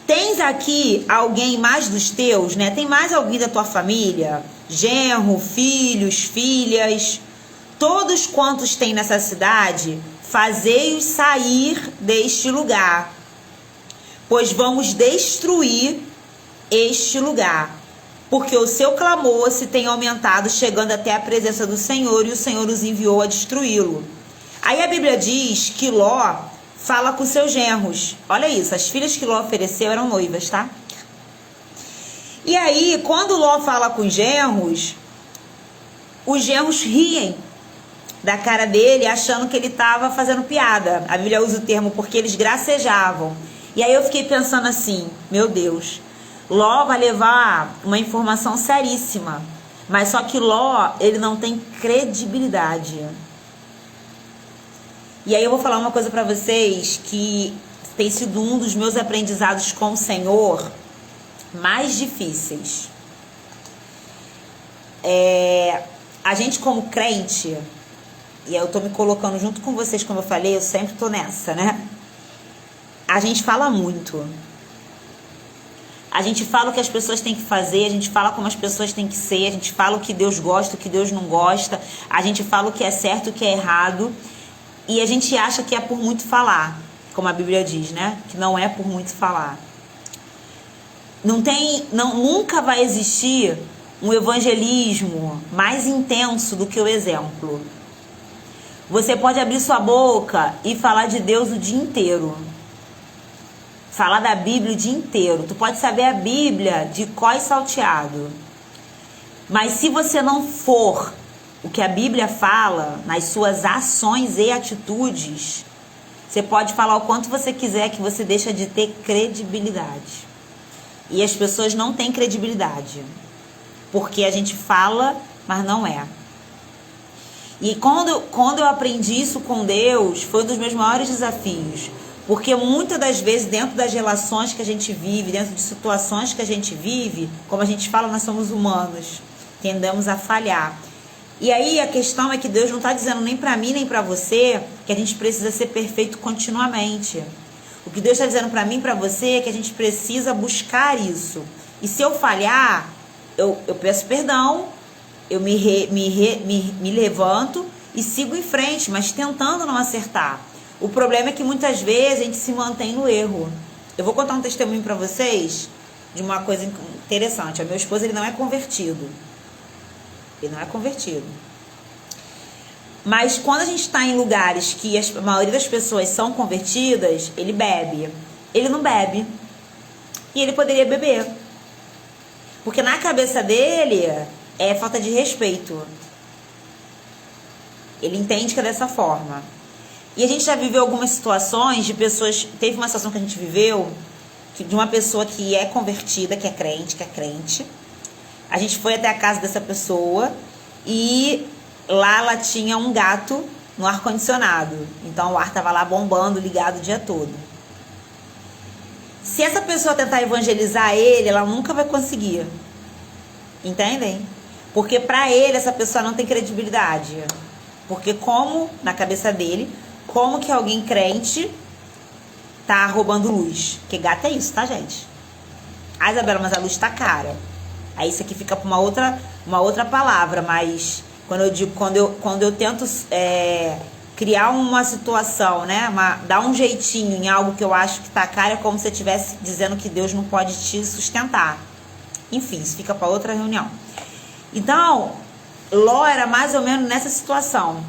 tens aqui alguém mais dos teus, né? Tem mais alguém da tua família? Genro, filhos, filhas, todos quantos tem nessa cidade, fazei-os sair deste lugar, pois vamos destruir este lugar, porque o seu clamor se tem aumentado, chegando até a presença do Senhor, e o Senhor os enviou a destruí-lo. Aí a Bíblia diz que Ló fala com seus genros. Olha isso, as filhas que Ló ofereceu eram noivas, tá? E aí, quando Ló fala com os genros riem da cara dele, achando que ele estava fazendo piada. A Bíblia usa o termo porque eles gracejavam. E aí eu fiquei pensando assim, meu Deus, Ló vai levar uma informação seríssima. Mas só que Ló, ele não tem credibilidade. E aí eu vou falar uma coisa para vocês que tem sido um dos meus aprendizados com o Senhor mais difíceis. A gente como crente, e eu tô me colocando junto com vocês, como eu falei, eu sempre tô nessa, né? A gente fala muito. A gente fala o que as pessoas têm que fazer, a gente fala como as pessoas têm que ser, a gente fala o que Deus gosta, o que Deus não gosta, a gente fala o que é certo, o que é errado, e a gente acha que é por muito falar, como a Bíblia diz, né? Que não é por muito falar. Nunca vai existir um evangelismo mais intenso do que o exemplo. Você pode abrir sua boca e falar de Deus o dia inteiro. Falar da Bíblia o dia inteiro. Tu pode saber a Bíblia de có e salteado. Mas se você não for o que a Bíblia fala nas suas ações e atitudes, você pode falar o quanto você quiser que você deixa de ter credibilidade. E as pessoas não têm credibilidade. Porque a gente fala, mas não é. E quando eu aprendi isso com Deus, foi um dos meus maiores desafios. Porque muitas das vezes, dentro das relações que a gente vive, dentro de situações que a gente vive, como a gente fala, nós somos humanos, tendemos a falhar. E aí a questão é que Deus não está dizendo nem para mim, nem para você, que a gente precisa ser perfeito continuamente. O que Deus está dizendo para mim e para você é que a gente precisa buscar isso. E se eu falhar, eu peço perdão, eu me levanto e sigo em frente, mas tentando não acertar. O problema é que muitas vezes a gente se mantém no erro. Eu vou contar um testemunho para vocês de uma coisa interessante. O meu esposo, ele não é convertido. Ele não é convertido. Mas quando a gente está em lugares que a maioria das pessoas são convertidas, ele bebe. Ele não bebe. E ele poderia beber. Porque na cabeça dele é falta de respeito. Ele entende que é dessa forma. E a gente já viveu algumas situações de pessoas... Teve uma situação que a gente viveu de uma pessoa que é convertida, que é crente. A gente foi até a casa dessa pessoa e lá ela tinha um gato no ar-condicionado. Então o ar estava lá bombando, ligado o dia todo. Se essa pessoa tentar evangelizar ele, ela nunca vai conseguir. Entendem? Porque pra ele essa pessoa não tem credibilidade. Porque como, na cabeça dele, como que alguém crente tá roubando luz? Porque gato é isso, tá, gente? Ah, Isabela, mas a luz tá cara. Aí isso aqui fica pra uma outra palavra, mas quando eu digo, quando eu tento criar uma situação, né? Dar um jeitinho em algo que eu acho que tá caro, é como se eu estivesse dizendo que Deus não pode te sustentar. Enfim, isso fica para outra reunião. Então, Ló era mais ou menos nessa situação.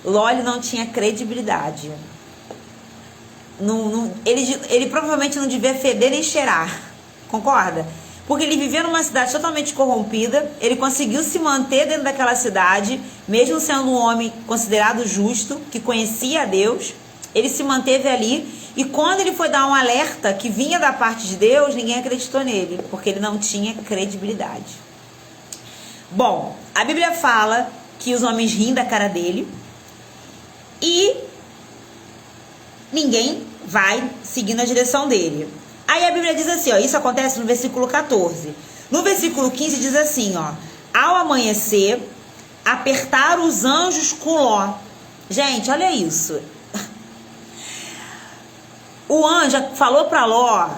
Ló, ele não tinha credibilidade. Ele provavelmente não devia feder nem cheirar. Concorda? Porque ele vivia numa cidade totalmente corrompida. Ele conseguiu se manter dentro daquela cidade, mesmo sendo um homem considerado justo, que conhecia a Deus. Ele se manteve ali. E quando ele foi dar um alerta que vinha da parte de Deus, ninguém acreditou nele, porque ele não tinha credibilidade. Bom, a Bíblia fala que os homens riem da cara dele e ninguém vai seguir na direção dele. Aí a Bíblia diz assim, ó, isso acontece no versículo 14. No versículo 15 diz assim, ó: ao amanhecer, apertaram os anjos com Ló. Gente, olha isso. O anjo falou para Ló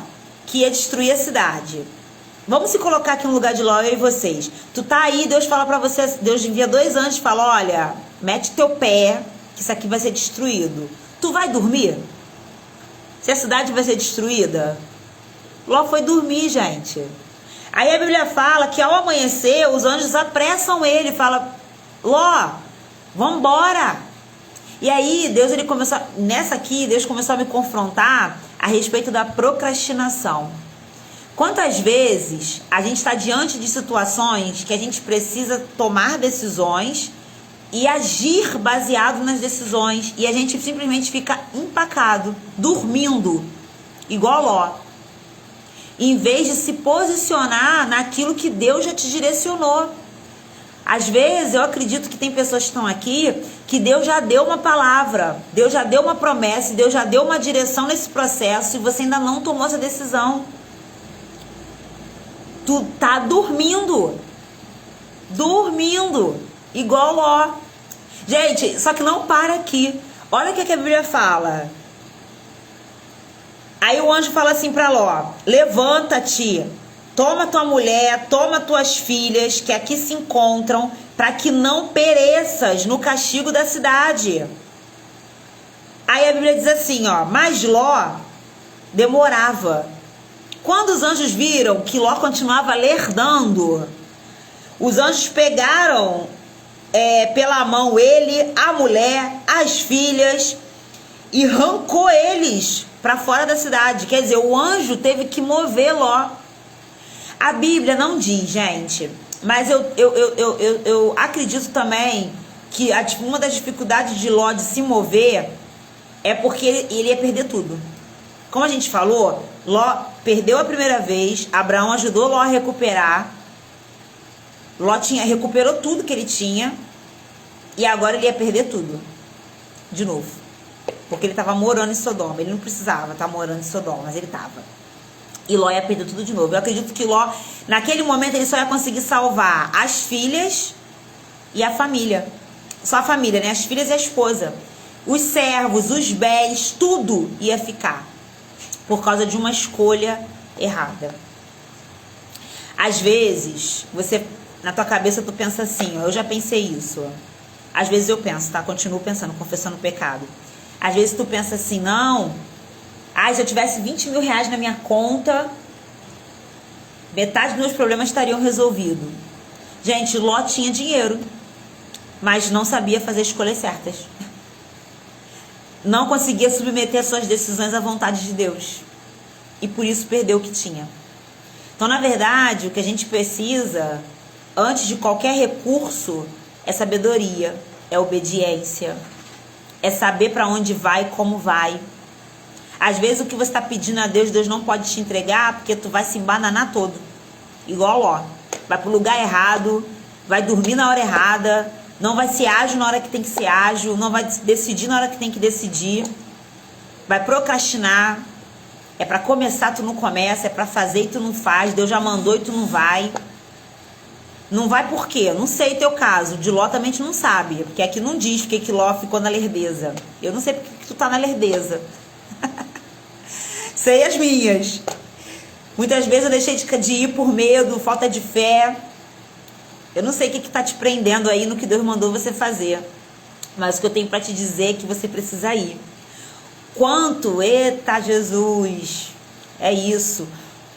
que ia destruir a cidade. Vamos se colocar aqui no lugar de Ló, eu e vocês. Tu tá aí, Deus fala para você, Deus envia 2 anjos e fala, olha, mete teu pé, que isso aqui vai ser destruído. Tu vai dormir? Se a cidade vai ser destruída? Ló foi dormir, gente. Aí a Bíblia fala que ao amanhecer, os anjos apressam ele, fala, Ló, vambora. E aí, Deus começou a me confrontar a respeito da procrastinação. Quantas vezes a gente está diante de situações que a gente precisa tomar decisões e agir baseado nas decisões, e a gente simplesmente fica empacado, dormindo, igual Ló, em vez de se posicionar naquilo que Deus já te direcionou. Às vezes eu acredito que tem pessoas que estão aqui que Deus já deu uma palavra, Deus já deu uma promessa, Deus já deu uma direção nesse processo e você ainda não tomou essa decisão. Tu tá dormindo. Dormindo, igual Ló. Gente, só que não para aqui. Olha o que a Bíblia fala. Aí o anjo fala assim para Ló: levanta-te, toma tua mulher, toma tuas filhas que aqui se encontram, para que não pereças no castigo da cidade. Aí a Bíblia diz assim, ó: mas Ló demorava. Quando os anjos viram que Ló continuava lerdando, os anjos pegaram pela mão ele, a mulher, as filhas, e arrancou eles para fora da cidade. Quer dizer, o anjo teve que mover Ló. A Bíblia não diz, gente, mas eu acredito também que uma das dificuldades de Ló de se mover é porque ele ia perder tudo. Como a gente falou, Ló perdeu a primeira vez, Abraão ajudou Ló a recuperar. Ló recuperou tudo que ele tinha e agora ele ia perder tudo de novo. Porque ele estava morando em Sodoma. Ele não precisava estar morando em Sodoma, mas ele estava. E Ló ia perder tudo de novo. Eu acredito que Ló, naquele momento, ele só ia conseguir salvar as filhas e a família. Só a família, né? As filhas e a esposa. Os servos, os bens, tudo ia ficar. Por causa de uma escolha errada. Às vezes, na tua cabeça, tu pensa assim, ó, eu já pensei isso. Ó. Às vezes eu penso, tá? Continuo pensando, confessando o pecado. Às vezes tu pensa assim, não, se eu tivesse 20 mil reais na minha conta, metade dos meus problemas estariam resolvidos. Gente, Ló tinha dinheiro, mas não sabia fazer escolhas certas. Não conseguia submeter suas decisões à vontade de Deus. E por isso perdeu o que tinha. Então, na verdade, o que a gente precisa, antes de qualquer recurso, é sabedoria, é obediência, é saber para onde vai e como vai. Às vezes o que você está pedindo a Deus, Deus não pode te entregar, porque tu vai se embananar todo. Igual Ló. Vai pro lugar errado, vai dormir na hora errada, não vai ser ágil na hora que tem que ser ágil, não vai decidir na hora que tem que decidir, vai procrastinar. É para começar, tu não começa, é para fazer e tu não faz, Deus já mandou e tu não vai. Não vai por quê? Eu não sei teu caso. De Ló também a gente não sabe. Porque aqui não diz porque que Ló ficou na lerdeza. Eu não sei porque que tu tá na lerdeza. Sei as minhas. Muitas vezes eu deixei de ir por medo, falta de fé. Eu não sei o que tá te prendendo aí no que Deus mandou você fazer. Mas o que eu tenho para te dizer é que você precisa ir. Eita Jesus, é isso.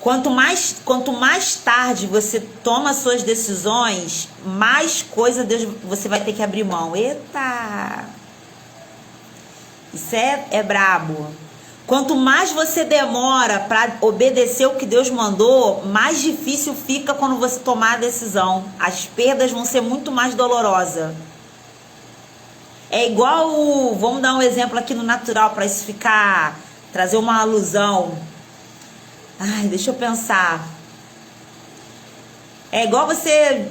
Quanto mais tarde você toma suas decisões, mais coisa você vai ter que abrir mão. Eita! Isso é brabo. Quanto mais você demora para obedecer o que Deus mandou, mais difícil fica quando você tomar a decisão. As perdas vão ser muito mais dolorosas. É igual, vamos dar um exemplo aqui no natural para isso trazer uma alusão. Deixa eu pensar. É igual você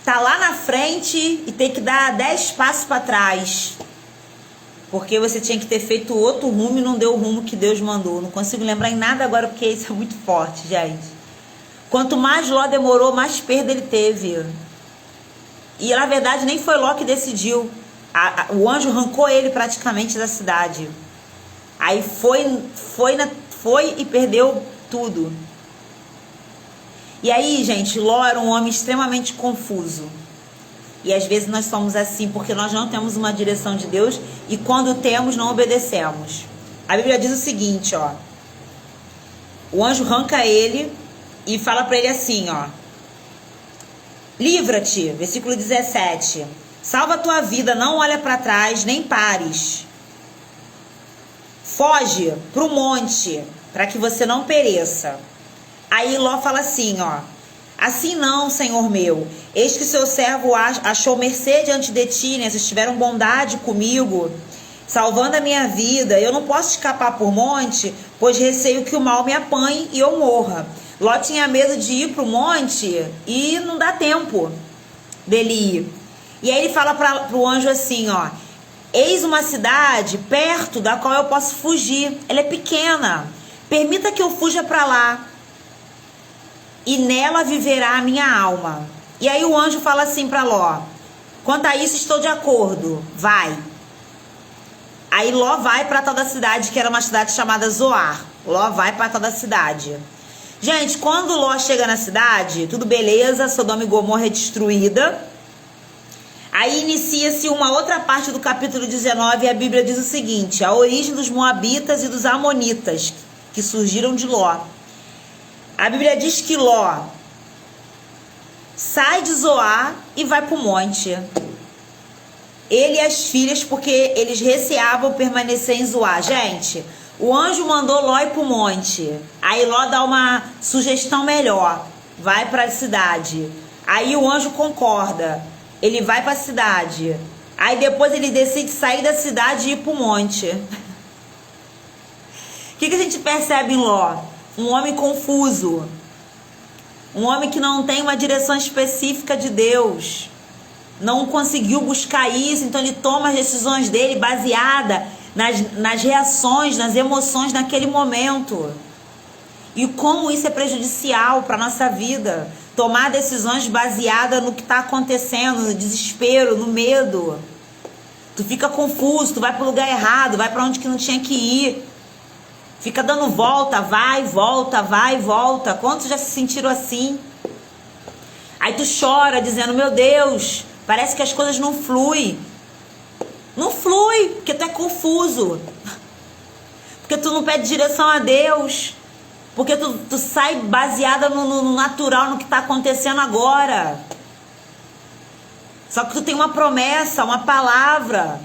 tá lá na frente e ter que dar 10 passos para trás. Porque você tinha que ter feito outro rumo e não deu o rumo que Deus mandou. Não consigo lembrar em nada agora porque isso é muito forte, gente. Quanto mais Ló demorou, mais perda ele teve. E na verdade nem foi Ló que decidiu. O anjo arrancou ele praticamente da cidade. Aí foi e perdeu tudo. E aí, gente, Ló era um homem extremamente confuso. E às vezes nós somos assim porque nós não temos uma direção de Deus e quando temos, não obedecemos. A Bíblia diz o seguinte, ó. O anjo arranca ele e fala para ele assim, ó. Livra-te, versículo 17. Salva a tua vida, não olha para trás, nem pares. Foge pro monte, para que você não pereça. Aí Ló fala assim, ó. Assim não, Senhor meu. Eis que seu servo achou mercê diante de ti, né? Vocês tiveram bondade comigo, salvando a minha vida. Eu não posso escapar por monte, pois receio que o mal me apanhe e eu morra. Ló tinha medo de ir pro monte e não dá tempo dele ir. E aí ele fala pro anjo assim, ó. Eis uma cidade perto da qual eu posso fugir. Ela é pequena. Permita que eu fuja para lá. E nela viverá a minha alma. E aí o anjo fala assim para Ló: quanto a isso, estou de acordo, vai. Aí Ló vai para tal da cidade, que era uma cidade chamada Zoar. Ló vai para tal da cidade. Gente, quando Ló chega na cidade, tudo beleza, Sodoma e Gomorra é destruída. Aí inicia-se uma outra parte do capítulo 19 e a Bíblia diz o seguinte: a origem dos Moabitas e dos Amonitas, que surgiram de Ló. A Bíblia diz que Ló sai de Zoar e vai para o monte. Ele e as filhas, porque eles receavam permanecer em Zoar. Gente, o anjo mandou Ló ir para o monte. Aí Ló dá uma sugestão melhor: vai para a cidade. Aí o anjo concorda. Ele vai para a cidade. Aí depois ele decide sair da cidade e ir para o monte. O que a gente percebe em Ló? Um homem confuso. Um homem que não tem uma direção específica de Deus. Não conseguiu buscar isso, então ele toma as decisões dele baseada nas reações, nas emoções naquele momento. E como isso é prejudicial para a nossa vida. Tomar decisões baseadas no que está acontecendo, no desespero, no medo. Tu fica confuso, tu vai para o lugar errado, vai para onde que não tinha que ir. Fica dando volta, vai, volta, vai, volta. Quantos já se sentiram assim? Aí tu chora dizendo: meu Deus, parece que as coisas não fluem. Não flui, porque tu é confuso. Porque tu não pede direção a Deus. Porque tu sai baseada no natural, no que está acontecendo agora. Só que tu tem uma promessa, uma palavra.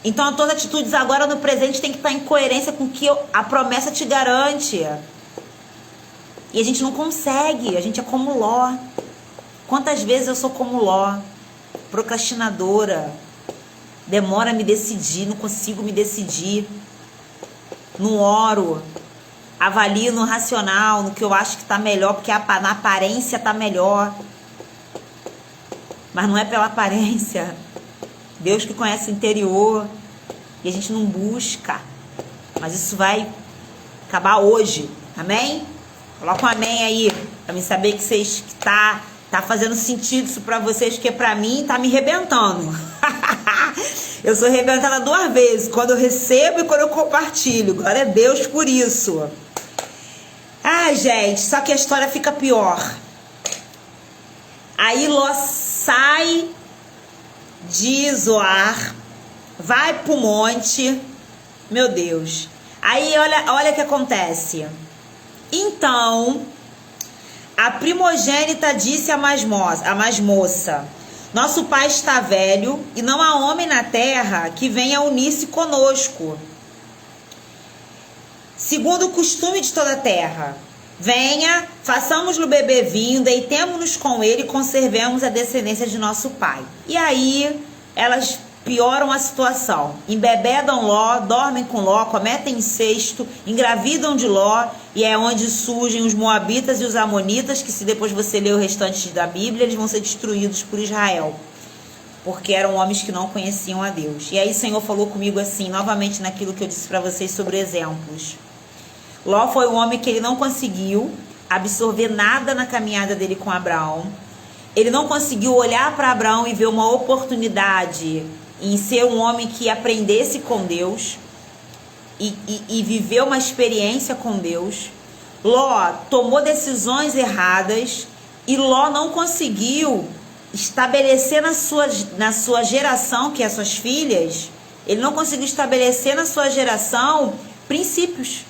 Então as tuas atitudes agora no presente tem que estar em coerência com o que a promessa te garante. E a gente não consegue, a gente é como Ló. Quantas vezes eu sou como Ló? Procrastinadora. Demora a me decidir, não consigo me decidir. Não oro. Avalio no racional, no que eu acho que está melhor, porque na aparência está melhor. Mas não é pela aparência. Deus que conhece o interior. E a gente não busca. Mas isso vai acabar hoje. Amém? Coloca um amém aí, para mim saber que vocês que tá fazendo sentido isso para vocês, porque para mim tá me arrebentando. Eu sou arrebentada 2 vezes, quando eu recebo e quando eu compartilho. Glória a Deus por isso. Ai, gente, só que a história fica pior. Aí Ló sai de Zoar, vai pro monte. Meu Deus. Aí olha o que acontece. Então, a primogênita disse à mais moça: nosso pai está velho e não há homem na terra que venha unir-se conosco, segundo o costume de toda a terra. Venha, façamos-lhe bebê vinho, deitemo-nos com ele e conservemos a descendência de nosso pai. E aí, elas pioram a situação. Embebedam Ló, dormem com Ló, cometem incesto, engravidam de Ló, e é onde surgem os Moabitas e os Amonitas, que se depois você ler o restante da Bíblia, eles vão ser destruídos por Israel, porque eram homens que não conheciam a Deus. E aí o Senhor falou comigo assim, novamente naquilo que eu disse para vocês sobre exemplos. Ló foi um homem que ele não conseguiu absorver nada na caminhada dele com Abraão. Ele não conseguiu olhar para Abraão e ver uma oportunidade em ser um homem que aprendesse com Deus e viveu uma experiência com Deus. Ló tomou decisões erradas e Ló não conseguiu estabelecer na sua geração, que é as suas filhas, ele não conseguiu estabelecer na sua geração princípios.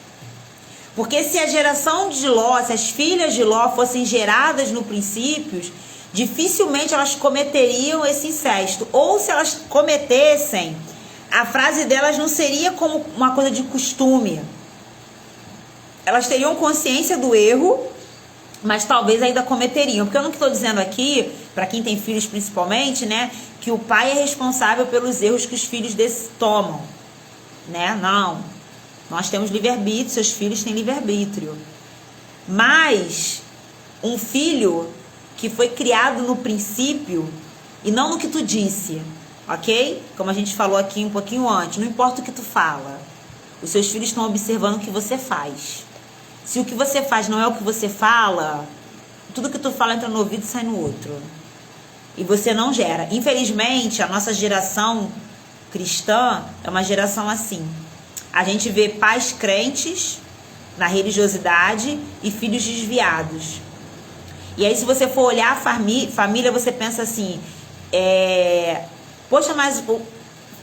Porque se a geração de Ló, se as filhas de Ló fossem geradas no princípios, dificilmente elas cometeriam esse incesto. Ou se elas cometessem, a frase delas não seria como uma coisa de costume. Elas teriam consciência do erro, mas talvez ainda cometeriam. Porque eu não estou dizendo aqui, para quem tem filhos principalmente, né, que o pai é responsável pelos erros que os filhos tomam. Né? Não. Nós temos livre-arbítrio, seus filhos têm livre-arbítrio. Mas um filho que foi criado no princípio e não no que tu disse, ok? Como a gente falou aqui um pouquinho antes, não importa o que tu fala. Os seus filhos estão observando o que você faz. Se o que você faz não é o que você fala, tudo que tu fala entra no ouvido e sai no outro. e você não gera. Infelizmente, a nossa geração cristã é uma geração assim. A gente vê pais crentes na religiosidade e filhos desviados. E aí, se você for olhar a família, você pensa assim, poxa, mas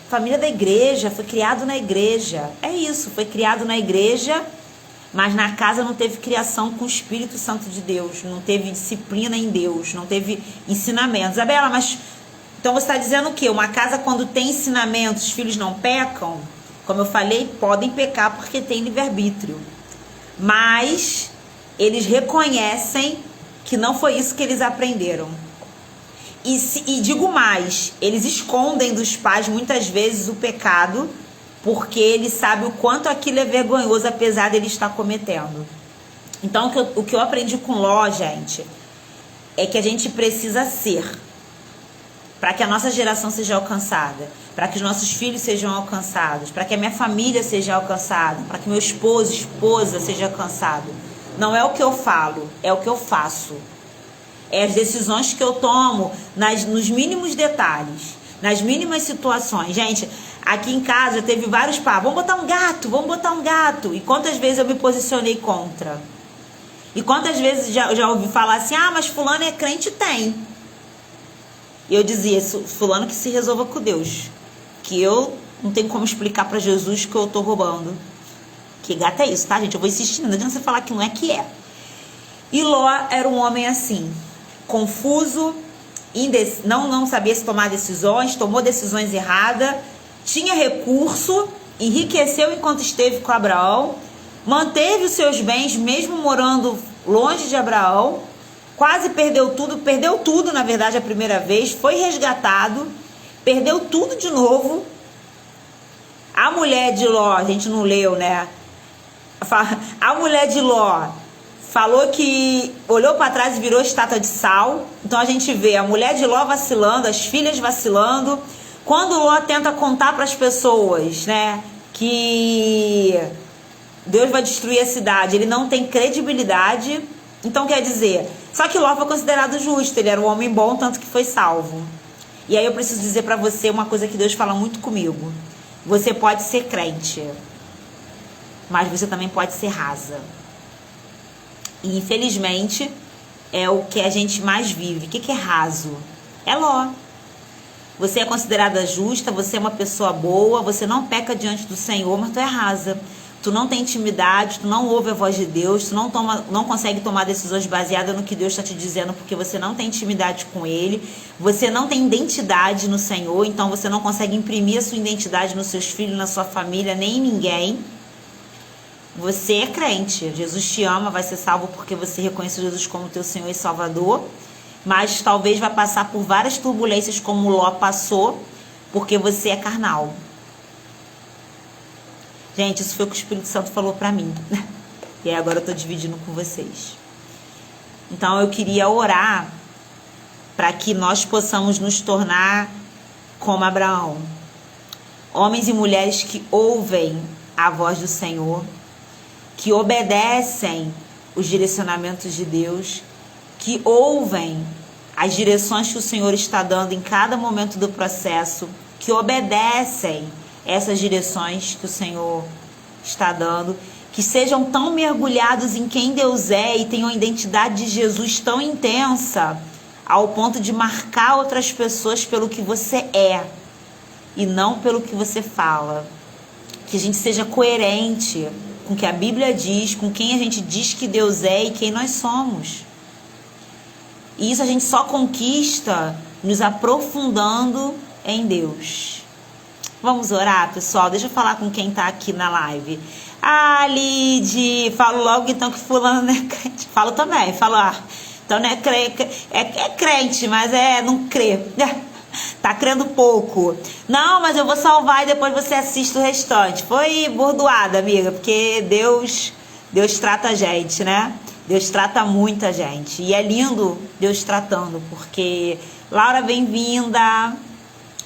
família da igreja, foi criado na igreja. É isso, foi criado na igreja, mas na casa não teve criação com o Espírito Santo de Deus, não teve disciplina em Deus, não teve ensinamento. Isabela, mas então você está dizendo o quê? Uma casa quando tem ensinamentos, os filhos não pecam? Como eu falei, podem pecar porque tem livre-arbítrio. Mas eles reconhecem que não foi isso que eles aprenderam. E digo mais, eles escondem dos pais muitas vezes o pecado, porque eles sabem o quanto aquilo é vergonhoso, apesar de ele estar cometendo. Então, o que eu aprendi com Ló, gente, é que a gente precisa ser, para que a nossa geração seja alcançada, para que os nossos filhos sejam alcançados, para que a minha família seja alcançada, para que meu esposo, esposa seja alcançado. Não é o que eu falo, é o que eu faço. É as decisões que eu tomo nos mínimos detalhes, nas mínimas situações. Gente, aqui em casa teve vários papos. Vamos botar um gato, vamos botar um gato. E quantas vezes eu me posicionei contra? E quantas vezes já ouvi falar assim, ah, mas fulano é crente? Tem. E eu dizia, fulano que se resolva com Deus. Que eu não tenho como explicar para Jesus que eu tô roubando. Que gato é isso, tá, gente? Eu vou insistindo, não adianta você falar que não é que é. E Ló era um homem assim, confuso, não sabia se tomar decisões, tomou decisões erradas, tinha recurso, enriqueceu enquanto esteve com Abraão, manteve os seus bens mesmo morando longe de Abraão, quase perdeu tudo na verdade a primeira vez, foi resgatado, perdeu tudo de novo. A mulher de Ló, a gente não leu, né? A mulher de Ló falou que olhou para trás e virou estátua de sal. Então a gente vê a mulher de Ló vacilando, as filhas vacilando. Quando Ló tenta contar para as pessoas, né, que Deus vai destruir a cidade, ele não tem credibilidade. Então quer dizer, só que Ló foi considerado justo, ele era um homem bom, tanto que foi salvo. E aí eu preciso dizer para você uma coisa que Deus fala muito comigo. Você pode ser crente, mas você também pode ser rasa. E infelizmente é o que a gente mais vive. O que é raso? É Ló. Você é considerada justa, você é uma pessoa boa, você não peca diante do Senhor, mas tu é rasa. Tu não tem intimidade, tu não ouve a voz de Deus, tu não consegue tomar decisões baseadas no que Deus está te dizendo, porque você não tem intimidade com Ele, você não tem identidade no Senhor, então você não consegue imprimir a sua identidade nos seus filhos, na sua família, nem em ninguém. Você é crente, Jesus te ama, vai ser salvo porque você reconhece Jesus como teu Senhor e Salvador, mas talvez vai passar por várias turbulências como Ló passou, porque você é carnal. Gente, isso foi o que o Espírito Santo falou pra mim. E aí agora eu tô dividindo com vocês. Então eu queria orar para que nós possamos nos tornar como Abraão. Homens e mulheres que ouvem a voz do Senhor, que obedecem os direcionamentos de Deus, que ouvem as direções que o Senhor está dando em cada momento do processo, que obedecem essas direções que o Senhor está dando, que sejam tão mergulhados em quem Deus é e tenham a identidade de Jesus tão intensa, ao ponto de marcar outras pessoas pelo que você é e não pelo que você fala. Que a gente seja coerente com o que a Bíblia diz, com quem a gente diz que Deus é e quem nós somos. E isso a gente só conquista nos aprofundando em Deus. Vamos orar, pessoal? Deixa eu falar com quem tá aqui na live. Ah, Lid, falo logo então que fulano não é crente. Falo também, falo, então não é crente, é crente, mas não crê. Tá crendo pouco. Não, mas eu vou salvar e depois você assiste o restante. Foi bordoada, amiga, porque Deus trata a gente, né? Deus trata muita gente. E é lindo Deus tratando, porque Laura, bem-vinda.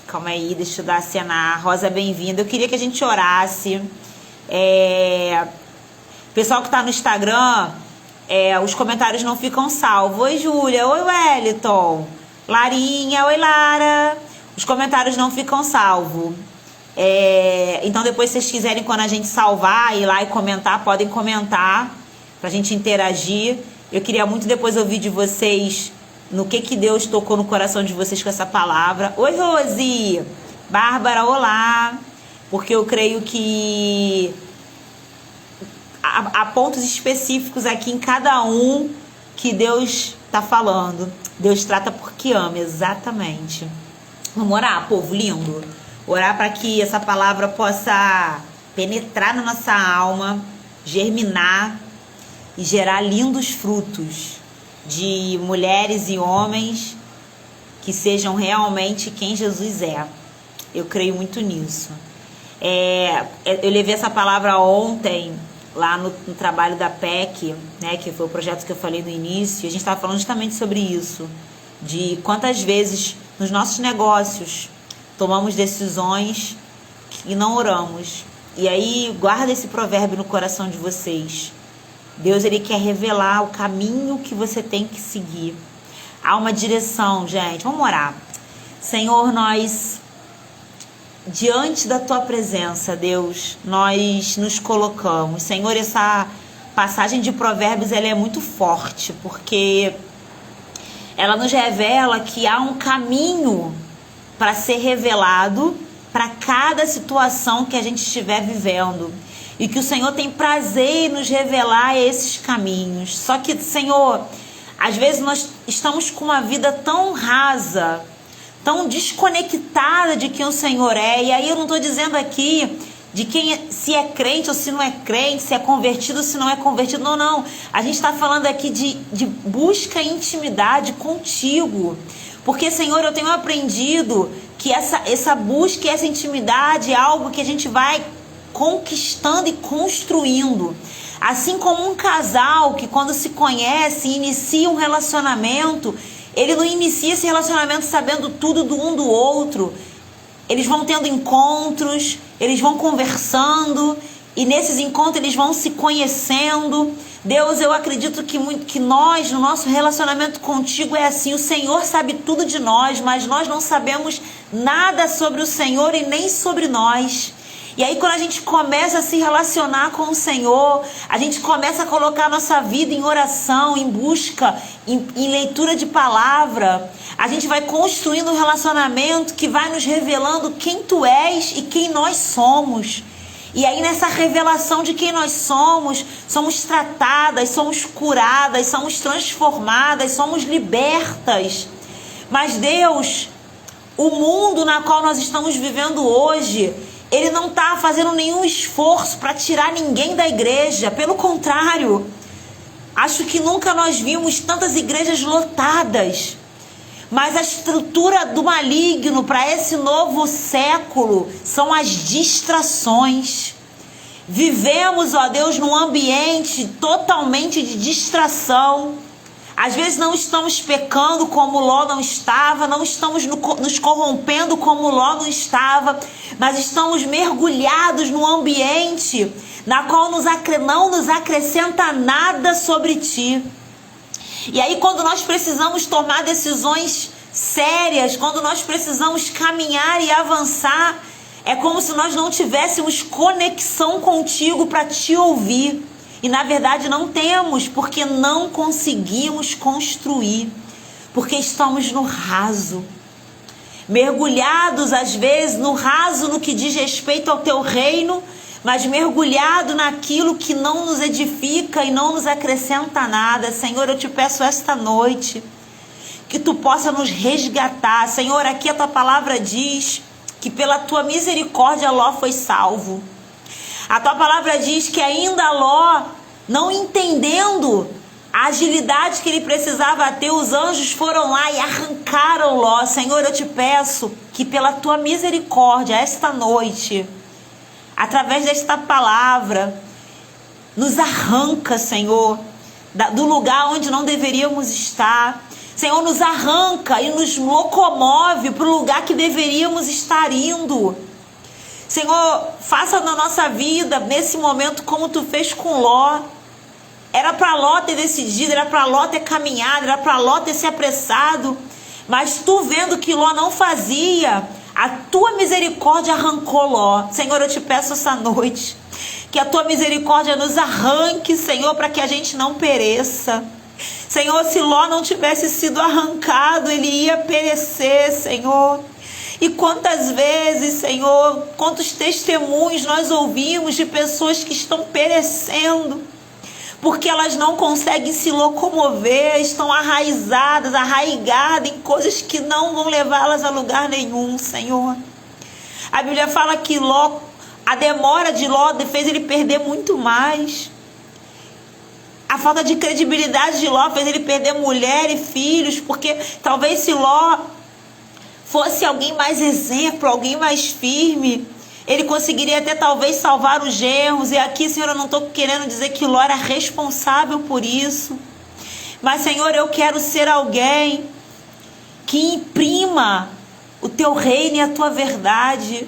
Calma aí, deixa eu dar a cenar. Rosa, bem-vinda. Eu queria que a gente orasse. Pessoal que tá no Instagram, os comentários não ficam salvos. Oi, Júlia. Oi, Wellington. Larinha, oi Lara. Os comentários não ficam salvos. Então depois, se vocês quiserem, quando a gente salvar, ir lá e comentar, podem comentar pra gente interagir. Eu queria muito depois ouvir de vocês no que Deus tocou no coração de vocês com essa palavra. Oi Rose, Bárbara, olá. Porque eu creio que há pontos específicos aqui em cada um que Deus está falando. Deus trata porque ama, exatamente. Vamos orar, povo lindo. Orar para que essa palavra possa penetrar na nossa alma, germinar e gerar lindos frutos de mulheres e homens que sejam realmente quem Jesus é. Eu creio muito nisso. Eu levei essa palavra ontem lá no trabalho da PEC, né, que foi o projeto que eu falei no início. A gente estava falando justamente sobre isso, de quantas vezes nos nossos negócios tomamos decisões e não oramos. E aí, guarda esse provérbio no coração de vocês. Deus, ele quer revelar o caminho que você tem que seguir. Há uma direção, gente. Vamos orar. Senhor, nós, diante da tua presença, Deus, nós nos colocamos. Senhor, essa passagem de Provérbios, ela é muito forte, porque ela nos revela que há um caminho para ser revelado para cada situação que a gente estiver vivendo. E que o Senhor tem prazer em nos revelar esses caminhos. Só que, Senhor, às vezes nós estamos com uma vida tão rasa, tão desconectada de quem o Senhor é. E aí eu não estou dizendo aqui de quem se é crente ou se não é crente, se é convertido ou se não é convertido. Não, não. A gente está falando aqui de busca e intimidade contigo. Porque, Senhor, eu tenho aprendido que essa busca e essa intimidade é algo que a gente vai conquistando e construindo. Assim como um casal que, quando se conhece e inicia um relacionamento, ele não inicia esse relacionamento sabendo tudo do um do outro. Eles vão tendo encontros, eles vão conversando, e nesses encontros eles vão se conhecendo. Deus, eu acredito que nós, no nosso relacionamento contigo, é assim. O Senhor sabe tudo de nós, mas nós não sabemos nada sobre o Senhor e nem sobre nós. E aí, quando a gente começa a se relacionar com o Senhor, a gente começa a colocar a nossa vida em oração, em busca, em leitura de palavra, a gente vai construindo um relacionamento que vai nos revelando quem tu és e quem nós somos. E aí, nessa revelação de quem nós somos tratadas, somos curadas, somos transformadas, somos libertas. Mas Deus, o mundo na qual nós estamos vivendo hoje, ele não está fazendo nenhum esforço para tirar ninguém da igreja. Pelo contrário, acho que nunca nós vimos tantas igrejas lotadas. Mas a estrutura do maligno para esse novo século são as distrações. Vivemos, ó Deus, num ambiente totalmente de distração. Às vezes não estamos pecando como Ló não estava, não estamos nos corrompendo como Ló não estava, mas estamos mergulhados num ambiente na qual não nos acrescenta nada sobre ti. E aí, quando nós precisamos tomar decisões sérias, quando nós precisamos caminhar e avançar, é como se nós não tivéssemos conexão contigo para te ouvir. E na verdade não temos, porque não conseguimos construir, porque estamos no raso, mergulhados às vezes no raso no que diz respeito ao teu reino, mas mergulhado naquilo que não nos edifica e não nos acrescenta nada. Senhor, eu te peço esta noite que tu possa nos resgatar. Senhor, aqui a tua palavra diz que pela tua misericórdia Ló foi salvo. A tua palavra diz que ainda Ló, não entendendo a agilidade que ele precisava ter, os anjos foram lá e arrancaram Ló. Senhor, eu te peço que pela tua misericórdia, esta noite, através desta palavra, nos arranca, Senhor, do lugar onde não deveríamos estar. Senhor, nos arranca e nos locomove para o lugar que deveríamos estar indo. Senhor, faça na nossa vida, nesse momento, como tu fez com Ló. Era para Ló ter decidido, era para Ló ter caminhado, era para Ló ter se apressado. Mas tu vendo que Ló não fazia, a tua misericórdia arrancou Ló. Senhor, eu te peço essa noite que a tua misericórdia nos arranque, Senhor, para que a gente não pereça. Senhor, se Ló não tivesse sido arrancado, ele ia perecer, Senhor. E quantas vezes, Senhor, quantos testemunhos nós ouvimos de pessoas que estão perecendo, porque elas não conseguem se locomover, estão arraigadas em coisas que não vão levá-las a lugar nenhum, Senhor. A Bíblia fala que Ló, a demora de Ló fez ele perder muito mais. A falta de credibilidade de Ló fez ele perder mulher e filhos, porque talvez se Ló fosse alguém mais exemplo, alguém mais firme, ele conseguiria até talvez salvar os genros. E aqui, Senhor, eu não estou querendo dizer que Ló era responsável por isso. Mas, Senhor, eu quero ser alguém que imprima o teu reino e a tua verdade.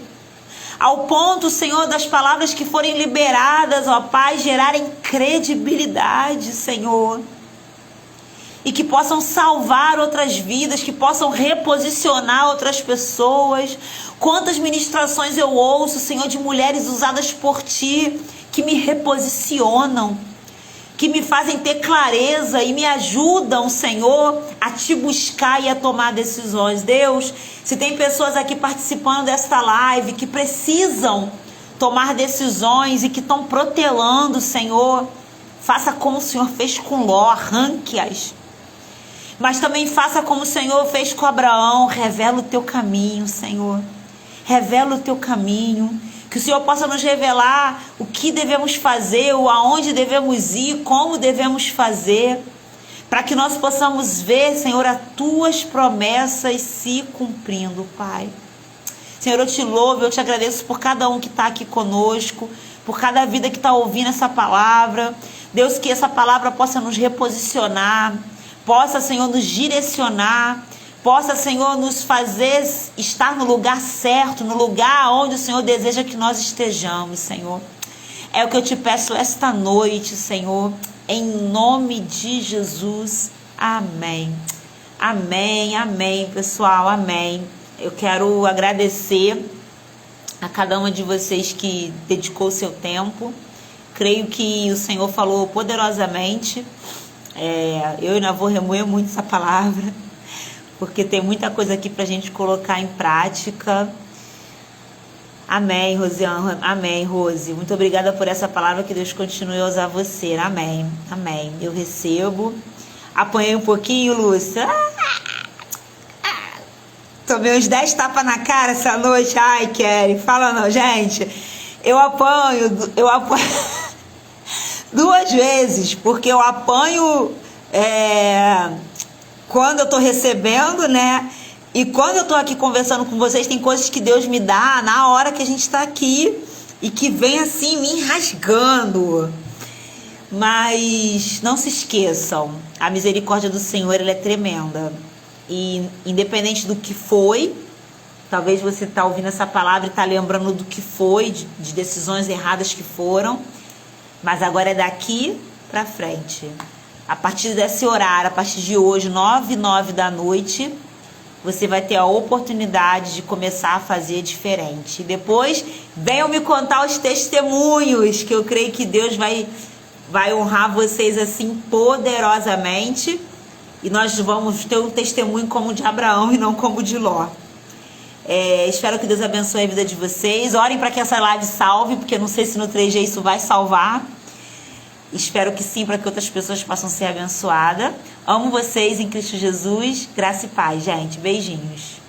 Ao ponto, Senhor, das palavras que forem liberadas, ó Pai, gerarem credibilidade, Senhor. E que possam salvar outras vidas, que possam reposicionar outras pessoas. Quantas ministrações eu ouço, Senhor, de mulheres usadas por Ti, que me reposicionam, que me fazem ter clareza e me ajudam, Senhor, a Te buscar e a tomar decisões. Deus, se tem pessoas aqui participando desta live que precisam tomar decisões e que estão protelando, Senhor, faça como o Senhor fez com Ló, arranque-as. Mas também faça como o Senhor fez com Abraão, revela o teu caminho, Senhor. Revela o teu caminho. Que o Senhor possa nos revelar o que devemos fazer, ou aonde devemos ir, como devemos fazer. Para que nós possamos ver, Senhor, as tuas promessas se cumprindo, Pai. Senhor, eu te louvo, eu te agradeço por cada um que está aqui conosco, por cada vida que está ouvindo essa palavra. Deus, que essa palavra possa nos reposicionar, possa, Senhor, nos direcionar, possa, Senhor, nos fazer estar no lugar certo, no lugar onde o Senhor deseja que nós estejamos, Senhor. É o que eu te peço esta noite, Senhor, em nome de Jesus. Amém. Amém, amém, pessoal, amém. Eu quero agradecer a cada uma de vocês que dedicou o seu tempo. Creio que o Senhor falou poderosamente. Eu ainda vou remoer muito essa palavra, porque tem muita coisa aqui pra gente colocar em prática. Amém, Rosiane. Amém, Rose. Muito obrigada por essa palavra, que Deus continue a usar você. Amém, amém. Eu recebo. Apanhei um pouquinho, Lúcia. Tomei uns 10 tapas na cara essa noite. Ai, Kelly, fala não, gente. Eu apanho 2 vezes, porque eu apanho quando eu tô recebendo, né? E quando eu tô aqui conversando com vocês, tem coisas que Deus me dá na hora que a gente tá aqui e que vem assim me enrasgando. Mas não se esqueçam, a misericórdia do Senhor, ela é tremenda. E independente do que foi, talvez você tá ouvindo essa palavra e tá lembrando do que foi, de decisões erradas que foram. Mas agora é daqui pra frente. A partir desse horário, a partir de hoje, 9h09 da noite, você vai ter a oportunidade de começar a fazer diferente. E depois, venham me contar os testemunhos, que eu creio que Deus vai honrar vocês assim poderosamente. E nós vamos ter um testemunho como o de Abraão e não como o de Ló. Espero que Deus abençoe a vida de vocês. Orem para que essa live salve, porque eu não sei se no 3G isso vai salvar. Espero que sim, para que outras pessoas possam ser abençoadas. Amo vocês em Cristo Jesus. Graça e paz, gente. Beijinhos.